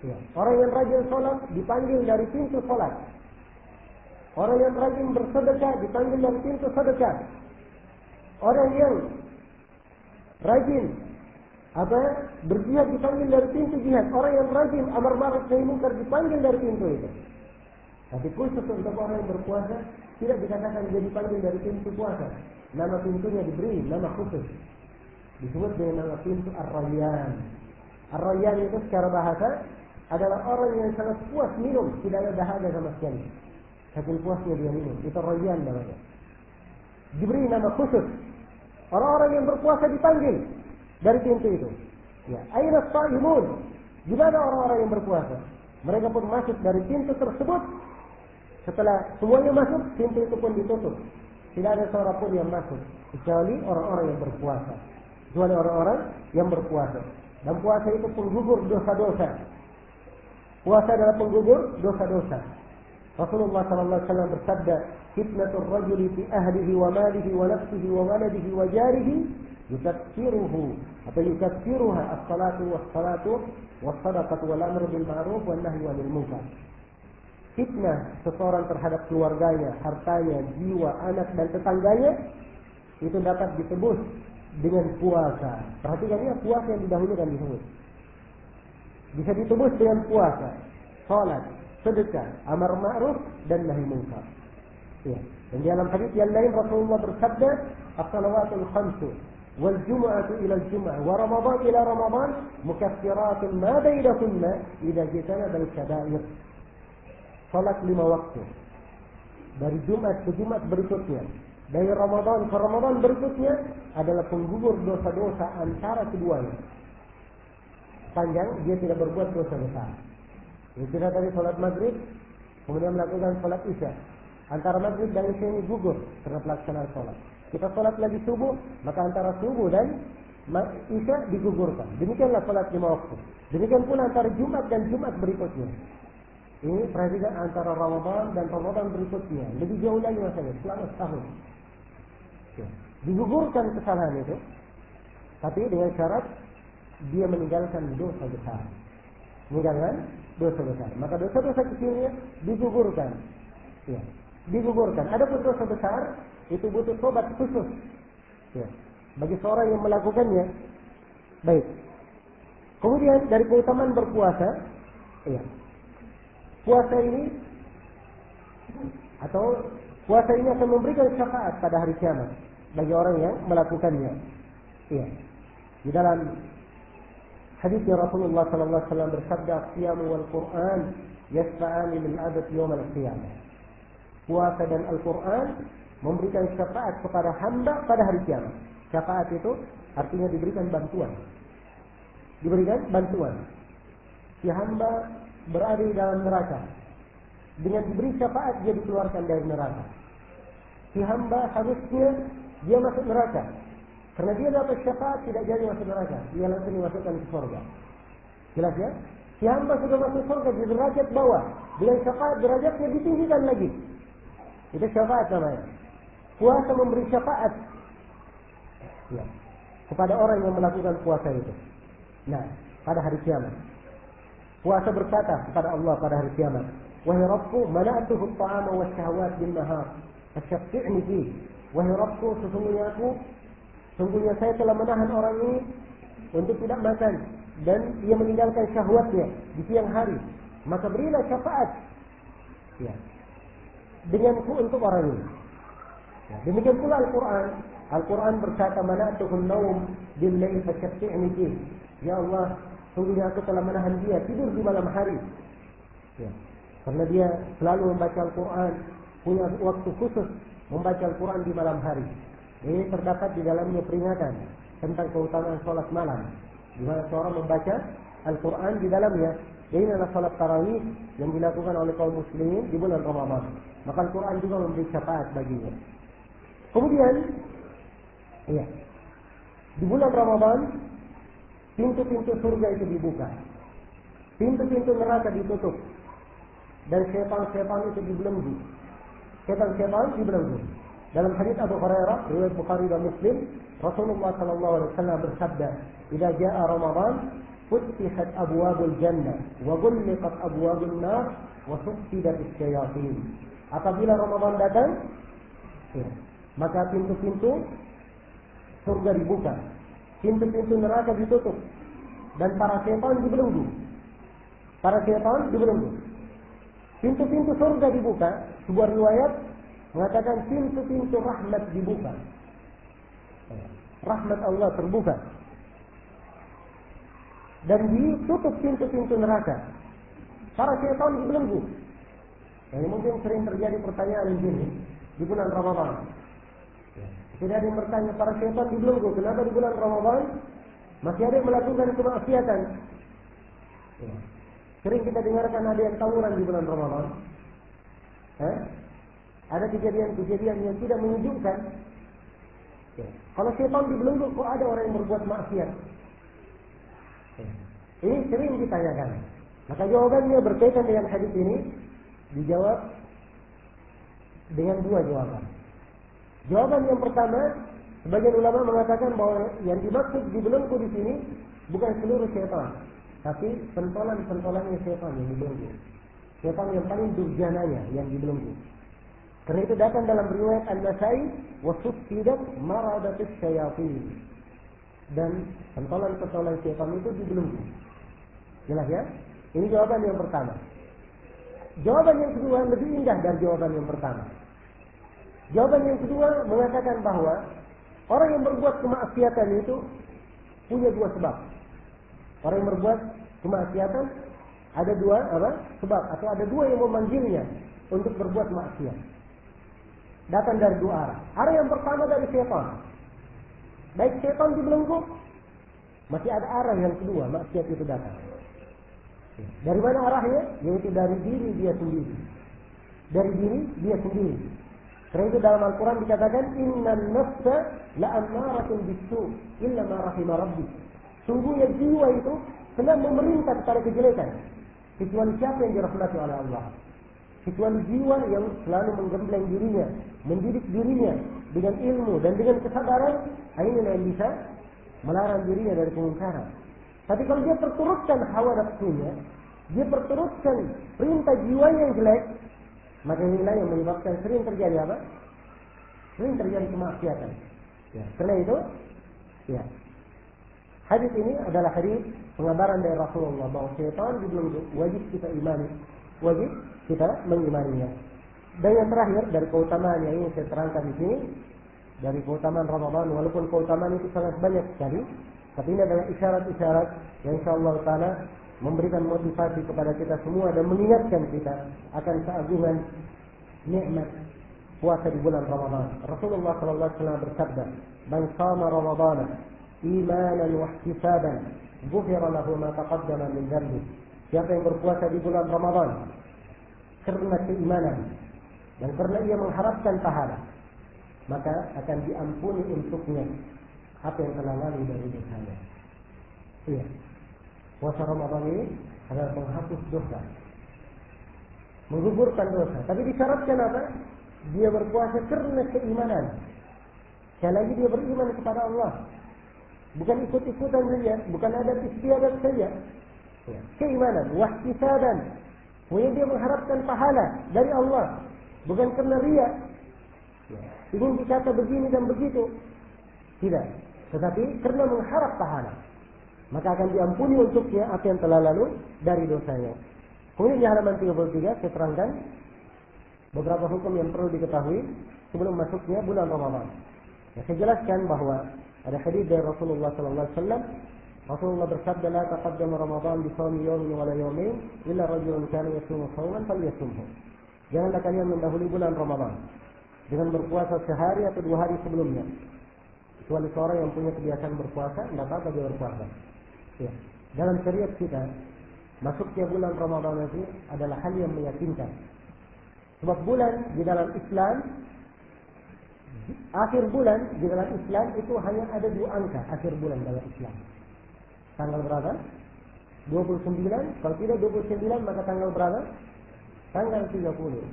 Ya. Orang yang rajin sholat dipanggil dari pintu sholat. Orang yang rajin bersedekah dipanggil dari pintu sedekah. Orang yang rajin berjihad dipanggil dari pintu jihad. Orang yang rajin amar ma'ruf nahi munkar dipanggil dari pintu itu. Tapi khusus untuk orang yang berpuasa tidak dikatakan dia dipanggil dari pintu puasa. Nama pintunya diberi nama khusus. Disebut dengan nama pintu Ar-Rayyan. Ar-Rayyan itu secara bahasa adalah orang yang sangat puas minum, tidak ada dahaga sama sekali. Saking puasnya dia minum. Itu Rayyan namanya. Diberi nama khusus. Orang-orang yang berpuasa dipanggil dari pintu itu. Ya, aina shaimun? Di mana orang-orang yang berpuasa? Mereka pun masuk dari pintu tersebut. Setelah semuanya masuk, pintu itu pun ditutup. Tidak ada seorang pun yang masuk kecuali orang-orang yang berpuasa. Kecuali orang-orang yang berpuasa. Dan puasa itu penggugur dosa-dosa. Puasa adalah penggugur dosa-dosa. Rasulullah sallallahu alaihi wasallam bersabda, "Fitnatur rajuli fi ahlihi wa malihi wa nafsihi wa waladihi wa jarihi yukaffiruhu atau yukaffiruha as-salatu was-salatu was-sadaqatu wal amru bil ma'ruf wan nahyu 'anil munkar." Fitnah seseorang terhadap keluarganya, hartanya, jiwa, anak dan tetangganya itu dapat ditebus dengan puasa. Perhatikan ya, puasa yang didahulukan disebut. Bisa ditebus dengan puasa, salat, sedekah, amar ma'ruf dan nahi munkar. Ya. Dan di dalam hadis yang lain Rasulullah bersabda, "As-salawatul khamsu wal jumu'atu ila al-jumu'ah wa ramadan ila ramadan mukaffiratun ma bainahunna idza jitanaba al-kaba'ir." Salat 5 waktu. Dari Jumat ke Jumat berikutnya, dari Ramadan ke Ramadan berikutnya adalah penggugur dosa-dosa antara keduanya. Panjang dia tidak berbuat dosa besar. Kita tadi salat maghrib, kemudian melakukan salat isya. Antara maghrib dan isya ini gugur karena pelaksanaan salat. Kita salat lagi subuh, maka antara subuh dan isya digugurkan. Demikianlah salat 5 waktu. Demikian pula antara Jumat dan Jumat berikutnya. Ini perhatikan antara Ramadan dan Ramadan berikutnya. Lebih jauh lagi masalahnya, selama setahun. Ya. Digugurkan kesalahan itu, tapi dengan syarat dia meninggalkan dosa besar. Meninggalkan dosa besar. Maka dosa-dosa kecilnya digugurkan. Ya. Digugurkan. Adapun dosa besar itu butuh tobat khusus. Ya. Bagi seorang yang melakukannya. Baik. Kemudian dari keutamaan berpuasa, ya. Puasa ini akan memberikan syafaat pada hari kiamat bagi orang yang melakukannya. Iya. Di dalam hadis Rasulullah sallallahu alaihi wasallam bersabda, "Qiyam wal Qur'an yasfa'ani lil 'abd yawm al-qiyamah." Puasa dan Al-Qur'an memberikan syafaat kepada hamba pada hari kiamat. Syafaat itu artinya diberikan bantuan. Diberikan bantuan. Si hamba berada di dalam neraka. Dengan diberi syafaat dia dikeluarkan dari neraka. Si hamba harusnya dia masuk neraka. Karena dia dapat syafaat tidak jadi masuk neraka. Dia langsung dimasukkan ke surga. Jelas ya? Si hamba sudah masuk surga di derajat bawah. Dengan syafaat derajatnya ditinggikan lagi. Itu syafaat namanya. Puasa memberi syafaat. Ya. Kepada orang yang melakukan puasa itu. Nah, pada hari kiamat. Puasa berkata kepada Allah pada hari kiamat, "Wahai Rabbku, mana'tuhu at-ta'ama wasyahawat bin nahar, fasyafi'ni fi." Wahai Rabbku, sesungguhnya saya telah menahan orang ini untuk tidak makan dan ia meninggalkan syahwatnya di siang hari, maka berilah syafaat ya denganku untuk orang ini. Ya, demikian pula Al-Quran. Al-Quran berkata, "Mana'tuhun naum bil-lail fasyafi'ni fih." Ya Allah, sungguhnya aku telah menahan dia tidur di malam hari. Ya, karena dia selalu membaca Al-Quran, punya waktu khusus membaca Al-Quran di malam hari. Ini terdapat di dalamnya peringatan tentang keutamaan sholat malam, di mana seorang membaca Al-Quran di dalamnya. Ini adalah sholat tarawih yang dilakukan oleh kaum muslimin di bulan Ramadan. Maka Al-Quran juga memberi syafaat baginya. Kemudian, ya, di bulan Ramadan pintu-pintu surga itu dibuka, pintu-pintu neraka ditutup, dan setan-setan itu dibelenggu. Setan-setan dibelenggu. Dalam hadits Abu Hurairah riwayat Bukhari dan Muslim, Rasulullah sallallahu alaihi wasallam bersabda, "Idza jaa Ramadan, futihat abwabul jannah wa ghulqat abwabun nar wa suffidat asy-syayatin." Apabila Ramadan datang, ya, maka pintu-pintu surga dibuka, pintu-pintu neraka ditutup, dan para setan dibelenggu. Para setan dibelenggu. Pintu-pintu surga dibuka. Sebuah riwayat mengatakan pintu-pintu rahmat dibuka. Rahmat Allah terbuka. Dan ditutup pintu-pintu neraka. Para setan dibelenggu. Ini mungkin sering terjadi pertanyaan di sini di bulan Ramadan. Tidak ada yang bertanya, para setan dibelenggu, kenapa di bulan Ramadan masih ada yang melakukan kemaksiatan? Sering kita dengarkan ada yang tawuran di bulan Ramadan. Ada kejadian-kejadian yang tidak menunjukkan. Kalau setan dibelenggu, kok ada orang yang berbuat maksiat? Ini sering ditanyakan. Maka jawabannya berkaitan dengan hadis ini dijawab dengan dua jawaban. Jawaban yang pertama, sebagian ulama mengatakan bahwa yang dimaksud dibelenggu di sini bukan seluruh setan, tapi pentolan-pentolannya setan yang dibelenggu. Setan yang paling durjananya yang dibelenggu. Karena itu datang dalam riwayat An-Nasai, wa suffidat maradatus syayatin. Dan pentolan-pentolan setan itu dibelenggu. Jelas ya? Ini jawaban yang pertama. Jawaban yang kedua lebih indah dari jawaban yang pertama. Jawaban yang kedua mengatakan bahwa orang yang berbuat kemaksiatan itu punya dua sebab. Orang yang berbuat kemaksiatan ada dua sebab, atau ada dua yang memanggilnya untuk berbuat maksiat. Datang dari dua arah. Arah yang pertama dari setan. Baik setan dibelenggu, masih ada arah yang kedua, maksiat itu datang. Dari mana arahnya? Yaitu dari diri dia sendiri. Dari diri dia sendiri. Karena itu dalam Al-Quran dikatakan, "Innan nafsa la'ammaratun bis-su' illa ma rahima rabbi." Sungguhnya jiwa itu senang memerintah kepada kejelekan, kecuali siapa yang dirahmati oleh Allah. Kecuali jiwa yang selalu menggembleng dirinya, mendidik dirinya dengan ilmu dan dengan kesabaran, inilah yang bisa melarang dirinya dari kemungkaran. Tapi kalau dia perturutkan hawa nafsunya, dia perturutkan perintah jiwanya yang jelek, maka inilah yang menyebabkan sering terjadi apa? Sering terjadi kemaksiatan. Ya, karena itu, ya, hadis ini adalah hadis pengabaran dari Rasulullah bahwa syaitan dibelenggu, wajib kita imani, wajib kita mengimaninya. Dan yang terakhir dari keutamaan yang ingin saya terangkan di sini, dari keutamaan Ramadan, walaupun keutamaan itu sangat banyak sekali, tapi ini adalah isyarat-isyarat yang insyaallah taala memberikan motivasi kepada kita semua dan mengingatkan kita akan keagungan nikmat puasa di bulan Ramadan. Rasulullah sallallahu alaihi wasallam bersabda, "Man shama Ramadana imanan wa ihtisaban, ghufira lahu ma taqaddama min dhanbi." Siapa yang berpuasa di bulan Ramadan karena keimanan dan karena ia mengharapkan pahala, maka akan diampuni untuknya apa yang telah lalu dari dosanya. Iya. Puasa Ramadan ini adalah penghapus dosa, menggugurkan dosa. Tapi disyaratkan apa? Dia berpuasa karena keimanan. Sekali lagi dia beriman kepada Allah, bukan ikut-ikutan saja, bukan adat istiadat saja. Ya. Keimanan, wahtisaban. Kemudian dia mengharapkan pahala dari Allah, bukan karena riya. Ya. Ingin dikata begini dan begitu, tidak. Tetapi karena mengharap pahala. maka akan diampuni untuknya apa yang telah lalu dari dosanya. Kemudian di halaman 33 saya terangkan beberapa hukum yang perlu diketahui sebelum masuknya bulan Ramadan. Ya, saya jelaskan bahwa ada hadis dari Rasulullah SAW. Rasulullah bersabda, "La taqaddama Ramadan bi shawmi yawmin wa la yawmin illa rajulun kana yasumu shawman falyasumhu." Janganlah kalian mendahului bulan Ramadan dengan berpuasa sehari atau 2 hari sebelumnya. Kecuali seorang yang punya kebiasaan berpuasa, tidak apa-apa dia berpuasa. Ya. Dalam syariat kita, masuknya bulan Ramadan itu adalah hal yang meyakinkan. Sebab bulan di dalam Islam, akhir bulan di dalam Islam itu hanya ada 2 angka akhir bulan dalam Islam. Tanggal berapa? 29. Kalau tidak 29 maka tanggal berapa? Tanggal 30.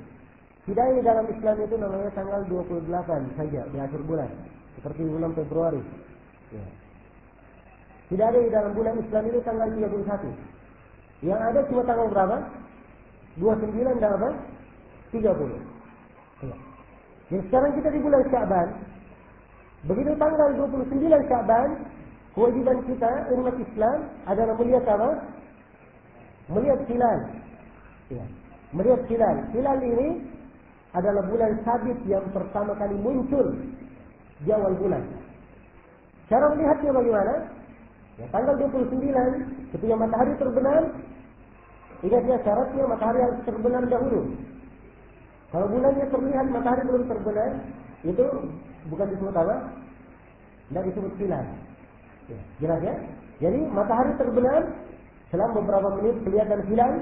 Tidak ada dalam Islam itu namanya tanggal 28 saja di akhir bulan. Seperti bulan Februari. Ya. Tidak ada di dalam bulan Islam itu tanggal 31. Yang ada cuma tanggal berapa? 29 dan apa? 30. Ya. Jadi sekarang kita di bulan Sya'ban. Begitu tanggal 29 Sya'ban, kewajiban kita umat Islam adalah melihat apa? Melihat hilal. Ya. Melihat hilal. Hilal ini adalah bulan sabit yang pertama kali muncul di awal bulan. Cara melihatnya bagaimana? Ya, tanggal 29 ketika matahari terbenam, ingatnya syaratnya matahari harus terbenam dahulu. Kalau bulannya terlihat matahari belum terbenam, itu bukan disebut apa? Tidak disebut hilal. Ya, jelas ya? Jadi matahari terbenam, selama beberapa menit kelihatan hilal,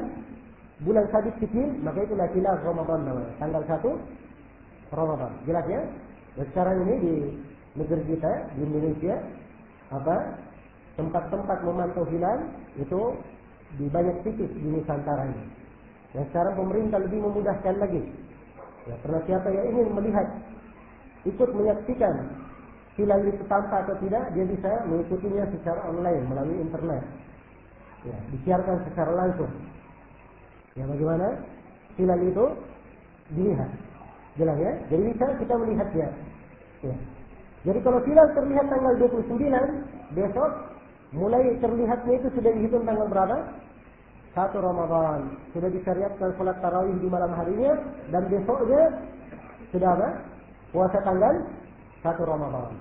bulan sabit kecil, maka itulah hilal Ramadan namanya. Tanggal 1 Ramadan. Jelas ya? Dan sekarang ini di negeri kita, di Indonesia, tempat-tempat memantau hilal itu di banyak titik di Nusantara ini. Dan sekarang pemerintah lebih memudahkan lagi. Ya, karena siapa yang ingin melihat, ikut menyaksikan hilal itu tampak atau tidak, dia bisa mengikutinya secara online melalui internet. Ya, disiarkan secara langsung. Ya, bagaimana hilal itu dilihat? Jelas ya? Jadi bisa kita melihatnya. Ya. Jadi kalau hilal terlihat tanggal 29, besok mulai terlihatnya itu sudah dihitung tanggal berapa? 1 Ramadan. Sudah disyariatkan salat tarawih di malam harinya, dan besoknya sudah apa? Puasa tanggal 1 Ramadan.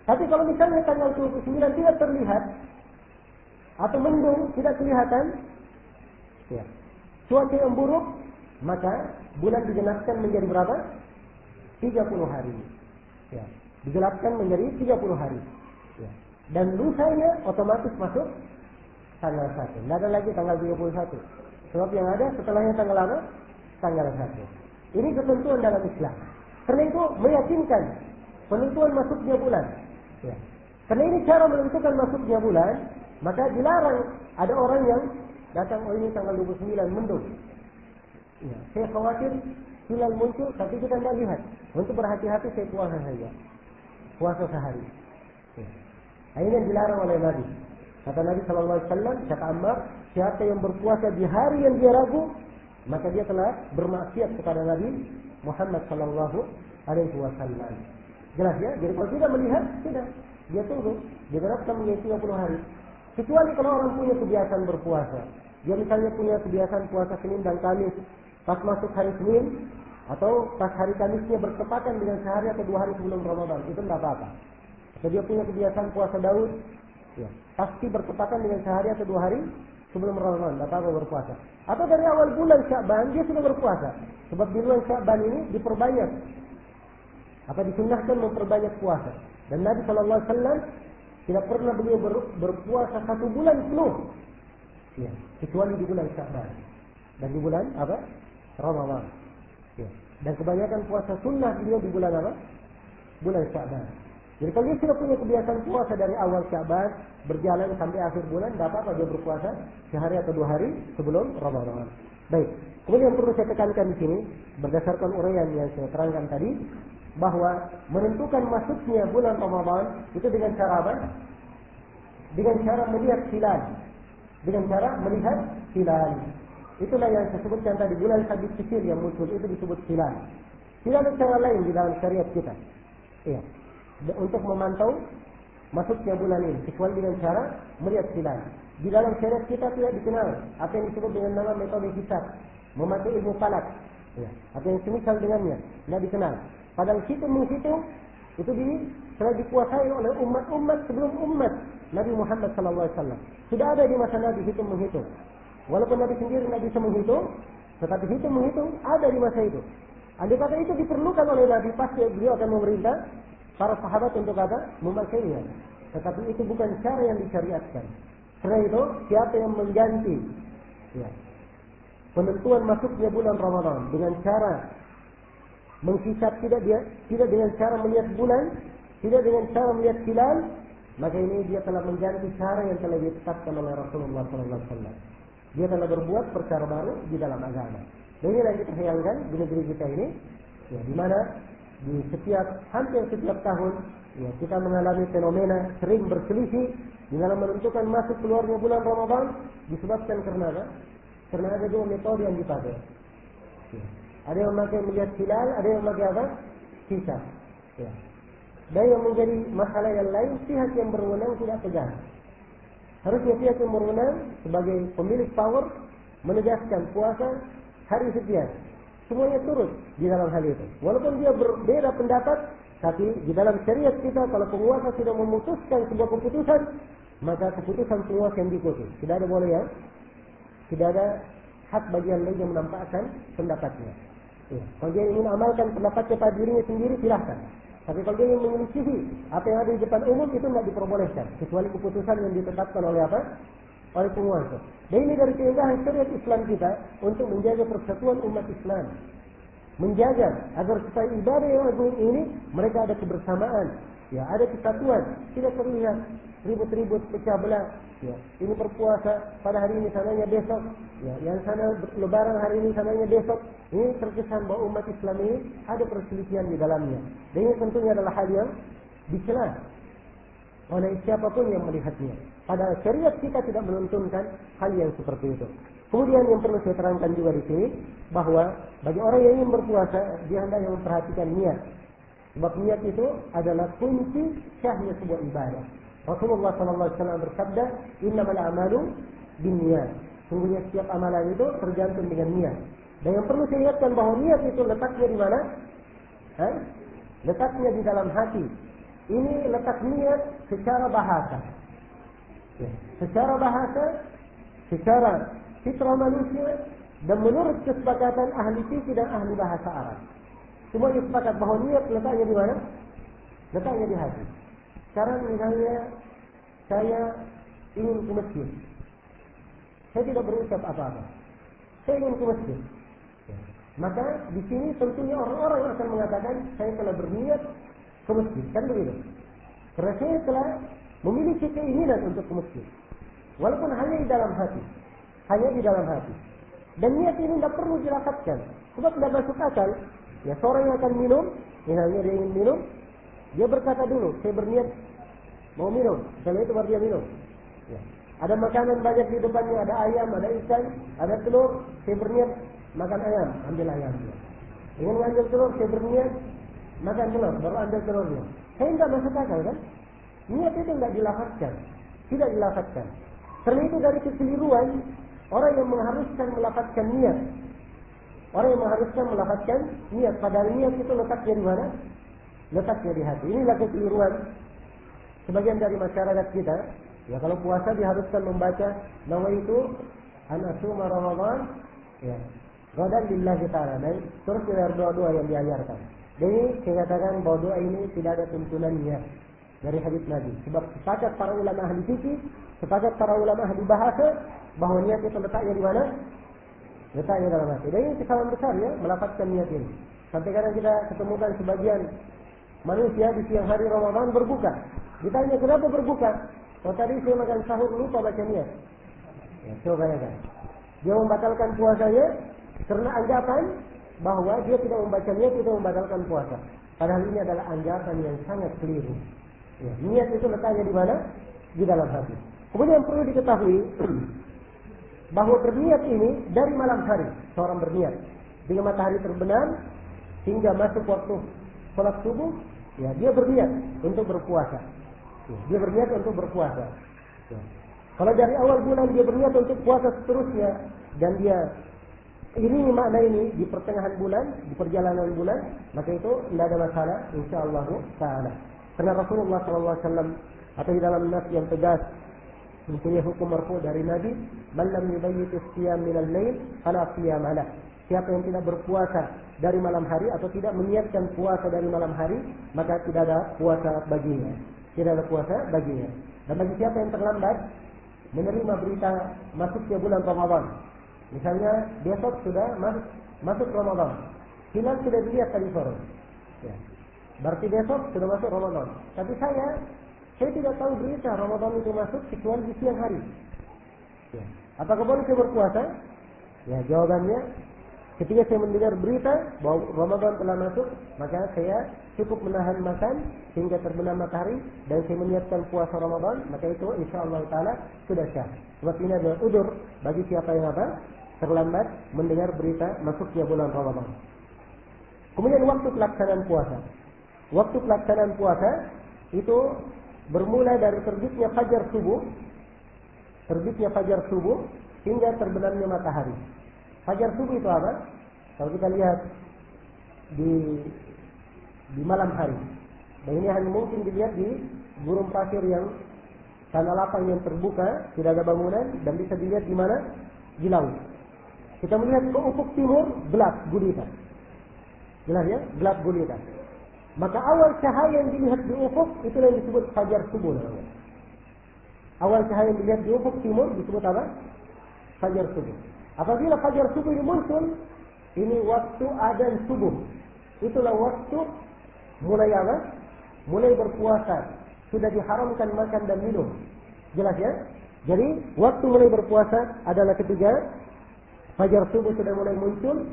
Tapi kalau misalnya tanggal 29 tidak terlihat atau mendung, tidak kelihatan, ya, cuaca yang buruk, maka bulan digenapkan menjadi berapa? 30 hari. Ya, digelapkan menjadi 30 hari. Ya. Dan lusanya otomatis masuk tanggal 1. Tidak ada lagi tanggal 31. Sebab yang ada setelahnya tanggal apa? Tanggal 1. Ini ketentuan dalam Islam. Karena itu meyakinkan penentuan masuknya bulan. Ya. Karena ini cara menentukan masuknya bulan, maka dilarang ada orang yang datang, oh ini tanggal 29 mendung. Ya. Saya khawatir hilal muncul, tapi kita tidak lihat. Untuk berhati-hati saya puasa saja. Puasa sehari. Ya. Ini yang dilarang oleh Nabi. Kata Nabi SAW, kata Ammar, siapa yang berpuasa di hari yang dia ragu, maka dia telah bermaksiat kepada Nabi Muhammad SAW. Jelas ya? Jadi kalau tidak melihat, tidak. Dia tunggu. Dia terapkan menjadi 30 hari. Kecuali kalau orang punya kebiasaan berpuasa. Dia misalnya punya kebiasaan puasa Senin dan Kamis. Pas masuk hari Senin, atau pas hari Kamisnya bertepatan dengan sehari atau 2 hari sebelum Ramadan. Itu tidak apa-apa. Atau dia punya kebiasaan puasa Daud. Ya, pasti bertepatan dengan sehari atau 2 hari sebelum Ramadan, tidak apa-apa berpuasa. Atau dari awal bulan Sya'ban dia sudah berpuasa. Sebab di bulan Sya'ban ini diperbanyak, disunnahkan memperbanyak puasa. Dan Nabi SAW tidak pernah beliau berpuasa 1 bulan penuh, ya, kecuali di bulan Sya'ban dan di bulan Ramadan. Ya. Dan kebanyakan puasa sunnah beliau di bulan bulan Sya'ban. Jadi kalau dia sudah punya kebiasaan puasa dari awal Sya'ban berjalan sampai akhir bulan, tidak apa-apa dia berpuasa sehari atau 2 hari sebelum Ramadan. Baik. Kemudian yang perlu saya tekankan di sini, berdasarkan uraian yang saya terangkan tadi, bahwa menentukan masuknya bulan Ramadan itu dengan cara apa? Dengan cara melihat hilal. Dengan cara melihat hilal. Itulah yang saya sebutkan tadi, bulan sabit kecil yang muncul itu disebut hilal. Tidak ada cara lain di dalam syariat kita. Iya. Untuk memantau masuknya bulan ini kecuali dengan cara melihat hilal. Di dalam syariat kita tidak dikenal apa yang disebut dengan nama metode hisab, memakai ilmu falak, ya, atau yang semisal dengannya, tidak dikenal. Padahal hitung menghitung itu telah dikuasai oleh umat-umat sebelum umat Nabi Muhammad SAW. Sudah ada di masa Nabi hitung menghitung. Walaupun Nabi sendiri tidak bisa menghitung, tetapi hitung menghitung ada di masa itu. Andai kata itu diperlukan oleh Nabi, pasti beliau akan memerintah para sahabat untuk apa? Memakainya. Tetapi itu bukan cara yang disyariatkan. Karena itu, siapa yang mengganti ya, penentuan masuknya bulan Ramadan dengan cara menghisab tidak dengan cara melihat bulan, tidak dengan cara melihat hilal, maka ini dia telah mengganti cara yang telah ditetapkan oleh Rasulullah SAW. Dia telah berbuat perkara baru di dalam agama. Dan ini yang kita sayangkan di negeri kita ini, ya, di mana di hampir setiap tahun ya, kita mengalami fenomena sering berselisih di dalam menentukan masuk keluarnya bulan Ramadan disebabkan karena apa? Karena ada dua metode yang dipakai. Ya. Ada yang memakai melihat hilal, ada yang memakai apa? Hisab. Ya. Dan yang menjadi masalah yang lain, pihak yang berwenang tidak tegas. Harusnya pihak yang berwenang sebagai pemilik power menegaskan puasa hari sekian. Semuanya turut di dalam hal itu. Walaupun dia berbeda pendapat, tapi di dalam syariat kita kalau penguasa sudah memutuskan sebuah keputusan, maka keputusan penguasa yang diikuti. Tidak ada boleh ya. Tidak ada hak bagi yang lain yang menampakkan pendapatnya. Ya. Kalau dia ingin amalkan pendapatnya pada dirinya sendiri, silahkan. Tapi kalau dia ingin menyelisihi apa yang ada di depan umum, itu tidak diperbolehkan. Kecuali keputusan yang ditetapkan oleh apa? Oleh penguasa. Dan ini dari keindahan syariat Islam kita untuk menjaga persatuan umat Islam. Menjaga agar supaya ibadah yang agung ini mereka ada kebersamaan, ya, ada kesatuan, tidak terlihat ribut-ribut, pecah belah. Ya, ini berpuasa pada hari ini, sananya besok. Ya, yang sana lebaran hari ini, sananya besok. Ini terkesan bahwa umat Islam ini ada perselisihan di dalamnya. Dan ini tentunya adalah hal yang dicela oleh siapapun yang melihatnya. Padahal syariat kita tidak menuntunkan hal yang seperti itu. Kemudian yang perlu saya terangkan juga di sini bahwa bagi orang yang ingin berpuasa, dia hendaknya memperhatikan niat. Sebab niat itu adalah kunci syahnya sebuah ibadah. Rasulullah SAW bersabda, "Innamal a'malu binniyat." Sungguhnya setiap amalan itu tergantung dengan niat. Dan yang perlu saya ingatkan bahwa niat itu letaknya di mana? Letaknya di dalam hati. Ini letak niat secara bahasa. Ya, secara bahasa, secara fitrah manusia, dan menurut kesepakatan ahli fikih dan ahli bahasa Arab. Semuanya sepakat bahwa niat letaknya di mana? Letaknya di hati. Sekarang misalnya saya ingin ke masjid. Saya tidak berucap apa-apa. Saya ingin ke masjid. Maka di sini tentunya orang-orang yang akan mengatakan saya telah berniat ke masjid. Kan begitu? Karena saya telah memiliki keinginan untuk ke masjid. Walaupun hanya di dalam hati. Hanya di dalam hati. Dan niat ini tidak perlu dilafazkan. Sebab tidak masuk akal. Ya, seorang yang akan minum, misalnya dia ingin minum, dia berkata dulu, saya berniat mau minum. Setelah itu baru dia minum. Ya. Ada makanan banyak di depannya, ada ayam, ada ikan, ada telur. Saya berniat makan ayam, ambil ayam. Ingin ambil telur, saya berniat makan telur, baru ambil telurnya. Saya tidak masuk akal kan? Niat itu tidak dilafazkan. Tidak dilafazkan. Karena itu dari kekeliruan orang yang mengharuskan melafazkan niat. Orang yang mengharuskan melafazkan niat. Padahal niat itu letaknya di mana? Letaknya di hati. Inilah kekeliruan sebagian dari masyarakat kita. Ya, kalau puasa diharuskan membaca nawaitu an asuma Ramadan, ya, qadan lillahi ta'ala, dan terus dari doa-doa yang diajarkan. Jadi saya katakan bahwa doa ini tidak ada tuntunannya dari hadis Nabi. Sebab sepakat para ulama ahli fikih, sepakat para ulama ahli bahasa bahwa niat itu letaknya di mana? Letaknya dalam hati. Dan ini kesalahan besar ya, melafazkan niat ini. Sampai kadang kita ketemukan sebagian manusia di siang hari Ramadan berbuka. Ditanya kenapa berbuka? Oh tadi saya makan sahur lupa baca niat. Ya, coba ya kan. Dia membatalkan puasanya karena anggapan bahwa dia tidak membaca niat itu membatalkan puasa. Padahal ini adalah anggapan yang sangat keliru. Ya, niat itu letaknya di mana? Di dalam hati. Kemudian perlu diketahui bahwa berniat ini dari malam hari seorang berniat dengan matahari terbenam hingga masuk waktu sholat subuh, ya dia berniat untuk berpuasa. Dia berniat untuk berpuasa. Kalau dari awal bulan dia berniat untuk puasa seterusnya dan dia ini makna ini di pertengahan bulan, di perjalanan bulan, maka itu tidak ada masalah insyaallah taala. Karena Rasulullah SAW atau di dalam nas yang tegas mempunyai hukum marfu dari Nabi, "Man lam yubayyit as-siyam min al-lail fala siyam lah." Siapa yang tidak berpuasa dari malam hari atau tidak menyiapkan puasa dari malam hari, maka tidak ada puasa baginya. Tidak ada puasa baginya. Dan bagi siapa yang terlambat menerima berita masuknya bulan Ramadan, misalnya besok sudah masuk Ramadan, hilal sudah dilihat tadi sore, ya. Berarti besok sudah masuk Ramadan. Tapi saya tidak tahu berita Ramadan itu masuk kecuali di siang hari. Ya. Apakah boleh saya berpuasa? Ya, jawabannya, ketika saya mendengar berita bahwa Ramadan telah masuk, maka saya cukup menahan makan hingga terbenam matahari dan saya menyiapkan puasa Ramadan, maka itu insyaallah taala sudah sah. Sebab ini adalah udzur bagi siapa yang terlambat mendengar berita masuknya bulan Ramadan. Kemudian waktu pelaksanaan puasa. Waktu pelaksanaan puasa itu bermula dari terbitnya fajar subuh hingga terbenamnya matahari. Fajar subuh itu apa? Kalau kita lihat di malam hari. Dan ini hanya mungkin dilihat di gurun pasir yang tanah lapang yang terbuka, tidak ada bangunan, dan bisa dilihat di mana? Di laut. Kita melihat ke ufuk timur, gelap gulita. Jelas ya? Gelap gulita. Maka awal cahaya yang dilihat di ufuk itu yang disebut fajar subuh namanya. Awal cahaya yang dilihat di ufuk timur disebut apa? Fajar subuh. Apabila fajar subuh ini muncul, ini waktu adzan subuh. Itulah waktu mulai apa? Mulai berpuasa. Sudah diharamkan makan dan minum. Jelas ya? Jadi waktu mulai berpuasa adalah ketika fajar subuh sudah mulai muncul.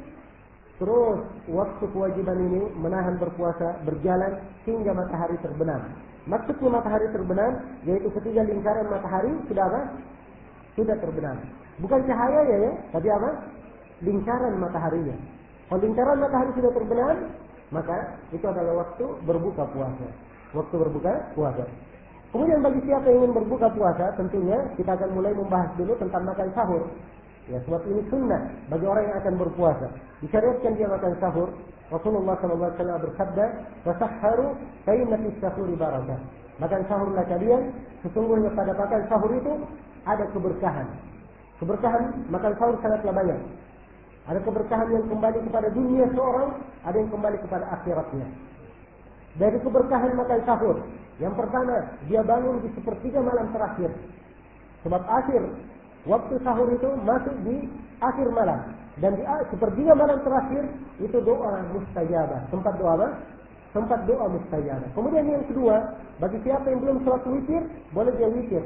Terus waktu kewajiban ini menahan berpuasa berjalan hingga matahari terbenam. Maksudnya matahari terbenam yaitu ketika lingkaran matahari sudah apa? Sudah terbenam. Bukan cahayanya ya, tapi apa? Lingkaran mataharinya. Kalau lingkaran matahari sudah terbenam, maka itu adalah waktu berbuka puasa. Waktu berbuka puasa. Kemudian bagi siapa yang ingin berbuka puasa, tentunya kita akan mulai membahas dulu tentang makan sahur. Ya, sebab ini sunnah bagi orang yang akan berpuasa. Disyariatkan dia makan sahur. Rasulullah SAW bersabda, "Tasahharu fa inna fis sahuri barakah." Makan sahurlah kalian, sesungguhnya pada makan sahur itu ada keberkahan. Keberkahan makan sahur sangatlah banyak. Ada keberkahan yang kembali kepada dunia seorang, ada yang kembali kepada akhiratnya. Dari keberkahan makan sahur, yang pertama, dia bangun di sepertiga malam terakhir. Sebab waktu sahur itu masuk di akhir malam. Dan di sepertiga malam terakhir itu doa mustajabah. Tempat doa apa? Tempat doa mustajabah. Kemudian yang kedua, bagi siapa yang belum sholat witir, boleh dia witir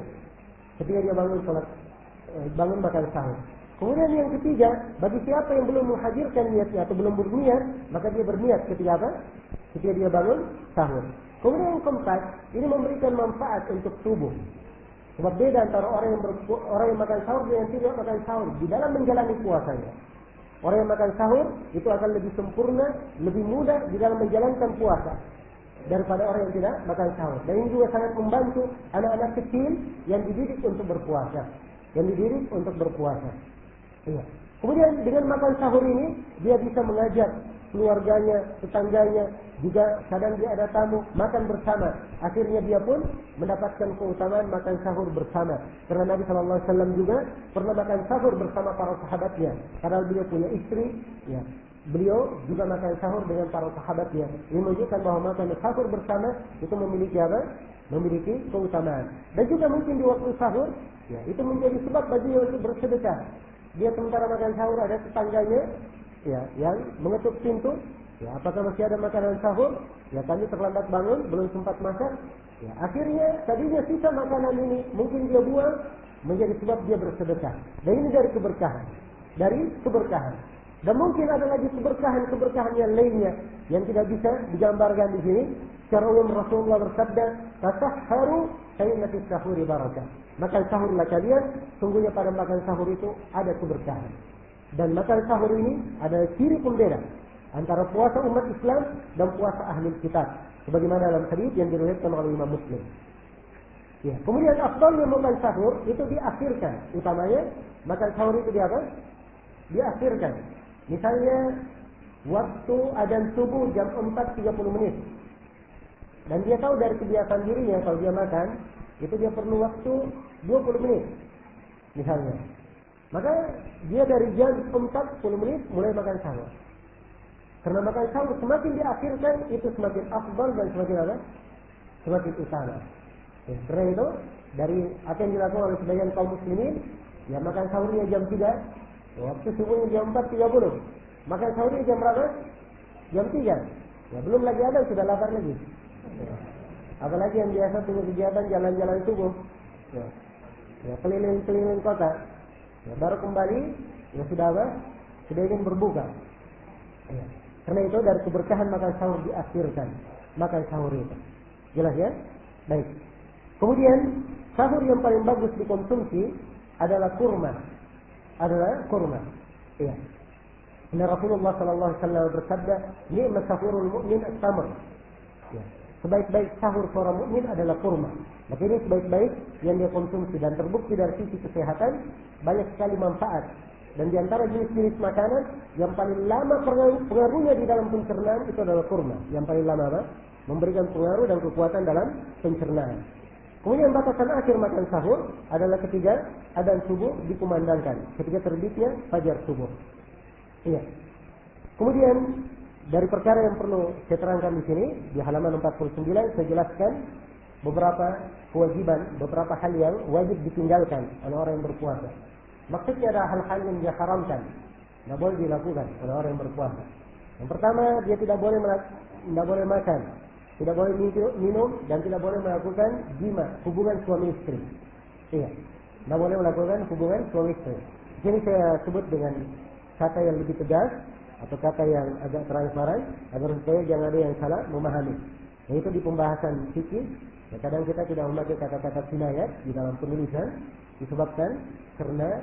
ketika dia bangun makan sahur. Kemudian yang ketiga, bagi siapa yang belum menghadirkan niatnya atau belum berniat, maka dia berniat ketika apa? Ketika dia bangun sahur. Kemudian yang keempat, ini memberikan manfaat untuk tubuh. Sebab beda antara orang yang makan sahur dan yang tidak makan sahur di dalam menjalani puasanya. Orang yang makan sahur itu akan lebih sempurna, lebih mudah di dalam menjalankan puasa daripada orang yang tidak makan sahur. Dan ini juga sangat membantu anak-anak kecil yang dididik untuk berpuasa. Iya. Kemudian dengan makan sahur ini dia bisa mengajak keluarganya, tetangganya, juga kadang dia ada tamu, makan bersama. Akhirnya dia pun mendapatkan keutamaan makan sahur bersama. Karena Nabi SAW juga pernah makan sahur bersama para sahabatnya. Karena beliau punya istri, ya. Beliau juga makan sahur dengan para sahabatnya. Ini menunjukkan bahwa makan sahur bersama itu memiliki apa? Memiliki keutamaan. Dan juga mungkin di waktu sahur, ya, itu menjadi sebab bagi dia untuk bersedekah. Dia sementara makan sahur ada tetangganya, ya, yang mengetuk pintu, ya, apakah masih ada makanan sahur? Ya, kami terlambat bangun, belum sempat masak. Ya, akhirnya tadinya sisa makanan ini mungkin dia buang menjadi sebab dia bersedekah. Dan ini dari keberkahan. Dan mungkin ada lagi keberkahan yang lainnya yang tidak bisa digambarkan di sini. Secara umum Rasulullah bersabda, "Tasahharu fa inna fis sahuri barakah." Makan sahurlah kalian, sungguhnya pada makan sahur itu ada keberkahan. Dan makan sahur ini adalah ciri pembeda antara puasa umat Islam dan puasa ahli kitab. Sebagaimana dalam hadis yang diriwayatkan oleh Imam Muslim. Ya. Kemudian afdalnya makan sahur itu diakhirkan. Utamanya makan sahur itu diakhirkan. Misalnya waktu adzan subuh jam 4.30 menit. Dan dia tahu dari kebiasaan dirinya kalau dia makan itu dia perlu waktu 20 menit. Misalnya. Maka dia dari jam 40 menit mulai makan sahur. Karena makan sahur semakin diakhirkan itu semakin afdal dan semakin apa? Semakin utama. Ya, karena itu dari apa yang dilakukan oleh sebagian kaum muslimin, ya makan sahurnya jam 3, waktu subuhnya jam 4.30. Makan sahurnya jam berapa? Jam 3. Ya belum lagi ada sudah lapar lagi. Ya. Apalagi yang biasa punya kegiatan jalan-jalan subuh. Ya keliling-keliling kota. Ya, baru kembali, ya sudah apa? Sudah ingin berbuka. Ya. Karena itu dari keberkahan makan sahur diakhirkan. Makan sahur itu. Jelas ya? Baik. Kemudian sahur yang paling bagus dikonsumsi adalah kurma. Iya. Karena Rasulullah sallallahu alaihi wasallam bersabda, "Ni'mat sahurul mu'min at-tamr." Ya. Sebaik-baik sahur seorang mukmin adalah kurma. Maka ini sebaik-baik yang dia konsumsi dan terbukti dari sisi kesehatan banyak sekali manfaat. Dan di antara jenis-jenis makanan yang paling lama pengaruhnya di dalam pencernaan itu adalah kurma. Yang paling lama apa? Memberikan pengaruh dan kekuatan dalam pencernaan. Kemudian batasan akhir makan sahur adalah ketika adzan subuh dikumandangkan, ketika terbitnya fajar subuh. Iya. Kemudian dari perkara yang perlu saya terangkan di sini di halaman 49 saya jelaskan beberapa kewajiban, beberapa hal yang wajib ditinggalkan oleh orang yang berpuasa. Maksudnya ada hal-hal yang diharamkan, tidak boleh dilakukan oleh orang yang berpuasa. Yang pertama, dia tidak boleh makan, tidak boleh minum, dan tidak boleh melakukan jima, hubungan suami istri. Iya, tidak boleh melakukan hubungan suami istri. Di sini saya sebut dengan kata yang lebih tegas atau kata yang agak transparan agar supaya jangan ada yang salah memahami. Yaitu di pembahasan fikih, ya kadang kita tidak memakai kata-kata kinayat di dalam penulisan disebabkan karena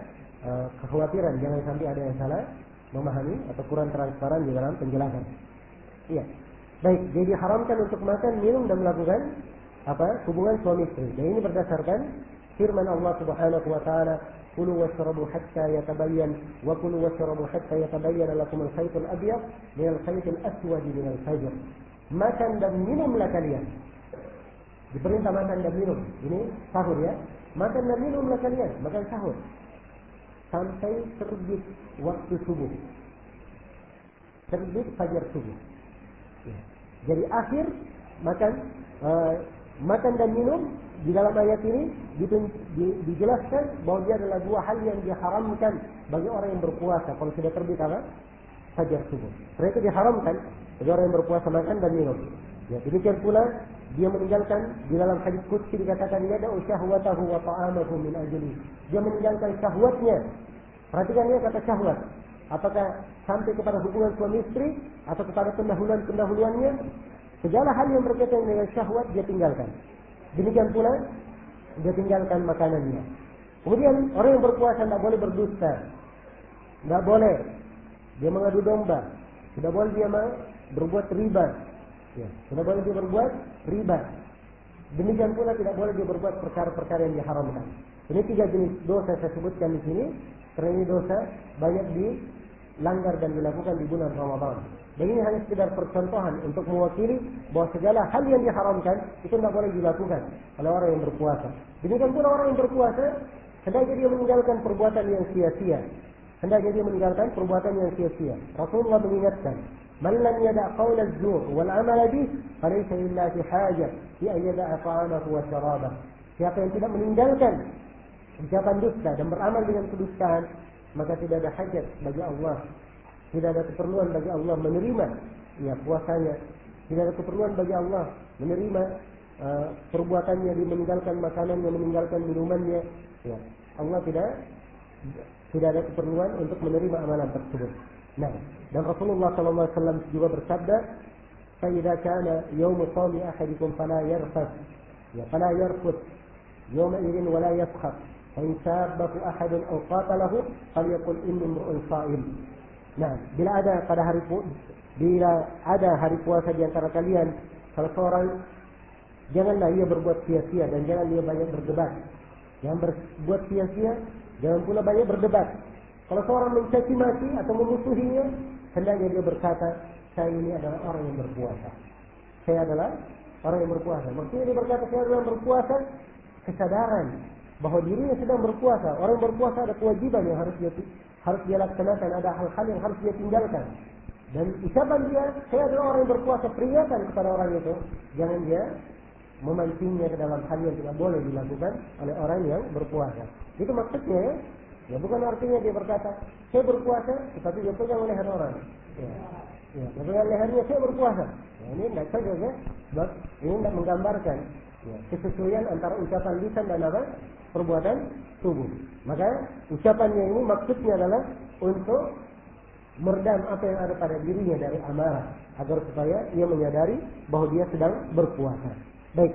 kekhawatiran jangan sampai ada yang salah memahami atau kurang transparan di dalam penjelasan. Iya. Baik, jadi diharamkan untuk makan, minum dan melakukan hubungan suami istri. Dan ini berdasarkan firman Allah Subhanahu wa taala, "Kulu washrabu hatta yatabayyan wa kulu washrabu hatta yatabayyana lakum al-khayt al-abyad min al-khayt al-aswad min al-fajr." Makan dan minumlah kalian. Diperintah makan dan minum. Ini sahur ya. Makan dan minumlah kalian, makan sahur sampai terbit waktu subuh. Terbit fajar subuh. Ya. Jadi akhir makan dan minum di dalam ayat ini dijelaskan bahwa dia adalah dua hal yang diharamkan bagi orang yang berpuasa kalau sudah terbit fajar subuh. Karena itu diharamkan bagi orang yang berpuasa makan dan minum. Ya, demikian pula dia meninggalkan di dalam hadis qudsi dikatakan yada'u syahwatahu wa ta'amahu min ajli. Dia meninggalkan syahwatnya. Perhatikan dia kata syahwat. Apakah sampai kepada hubungan suami istri atau kepada pendahuluannya? Segala hal yang berkaitan dengan syahwat dia tinggalkan. Demikian pula dia tinggalkan makanannya. Kemudian orang yang berpuasa tidak boleh berdusta. Tidak boleh dia mengadu domba. Tidak boleh dia berbuat riba. Ya, tidak boleh dia berbuat riba. Demikian pula tidak boleh dia berbuat perkara-perkara yang diharamkan. Ini tiga jenis dosa saya sebutkan di sini. Karena ini dosa banyak dilanggar dan dilakukan di bulan Ramadan. Dan ini hanya sekedar percontohan untuk mewakili bahwa segala hal yang diharamkan itu tidak boleh dilakukan oleh orang yang berpuasa. Demikian pula orang yang berpuasa hendaknya dia meninggalkan perbuatan yang sia-sia. Rasulullah mengingatkan, "Man lam yada' qaul az-zur wal 'amal bih, falaysa lillahi hajah fi an yada'a ta'amahu wa syarabahu." Siapa yang tidak meninggalkan ucapan dusta dan beramal dengan kedustaan, maka tidak ada hajat bagi Allah. Tidak ada keperluan bagi Allah menerima puasanya. Tidak ada keperluan bagi Allah menerima perbuatannya, dia meninggalkan makanannya, meninggalkan minumannya. Ya, Allah tidak ada keperluan untuk menerima amalan tersebut. Nah, dan Rasulullah sallallahu alaihi wasallam juga bersabda, "Fa idza kana yawmu shawmi ahadikum fala yarfas." Ya, fala yarfus yawma idin wala yaskhab. Fa in sabbahu ahadun aw qatalahu falyaqul inni imru'un sha'im. Nah, bila ada hari puasa di antara kalian salah seorang janganlah ia berbuat sia-sia dan jangan dia banyak berdebat. Yang berbuat sia-sia, jangan pula banyak berdebat. Kalau seorang mencaci maki atau memusuhinya, hendaknya dia berkata, saya ini adalah orang yang berpuasa. Saya adalah orang yang berpuasa. Maksudnya dia berkata saya adalah berpuasa, kesadaran bahwa dirinya sedang berpuasa. Orang yang berpuasa ada kewajiban yang harus dia laksanakan, ada hal-hal yang harus dia tinggalkan. Dan ucapan dia, saya adalah orang yang berpuasa, peringatan kepada orang itu, jangan dia memancingnya ke dalam hal yang tidak boleh dilakukan oleh orang yang berpuasa. Itu maksudnya ya. Ya bukan artinya dia berkata saya berpuasa, tetapi dia pegang leher orang. Ya, dia pegang lehernya saya berpuasa. Ya, ini tidak cocok ya, sebab ini tidak menggambarkan ya, kesesuaian antara ucapan lisan dan apa perbuatan tubuh. Maka ucapannya ini maksudnya adalah untuk meredam apa yang ada pada dirinya dari amarah, agar supaya ia menyadari bahwa dia sedang berpuasa. Baik.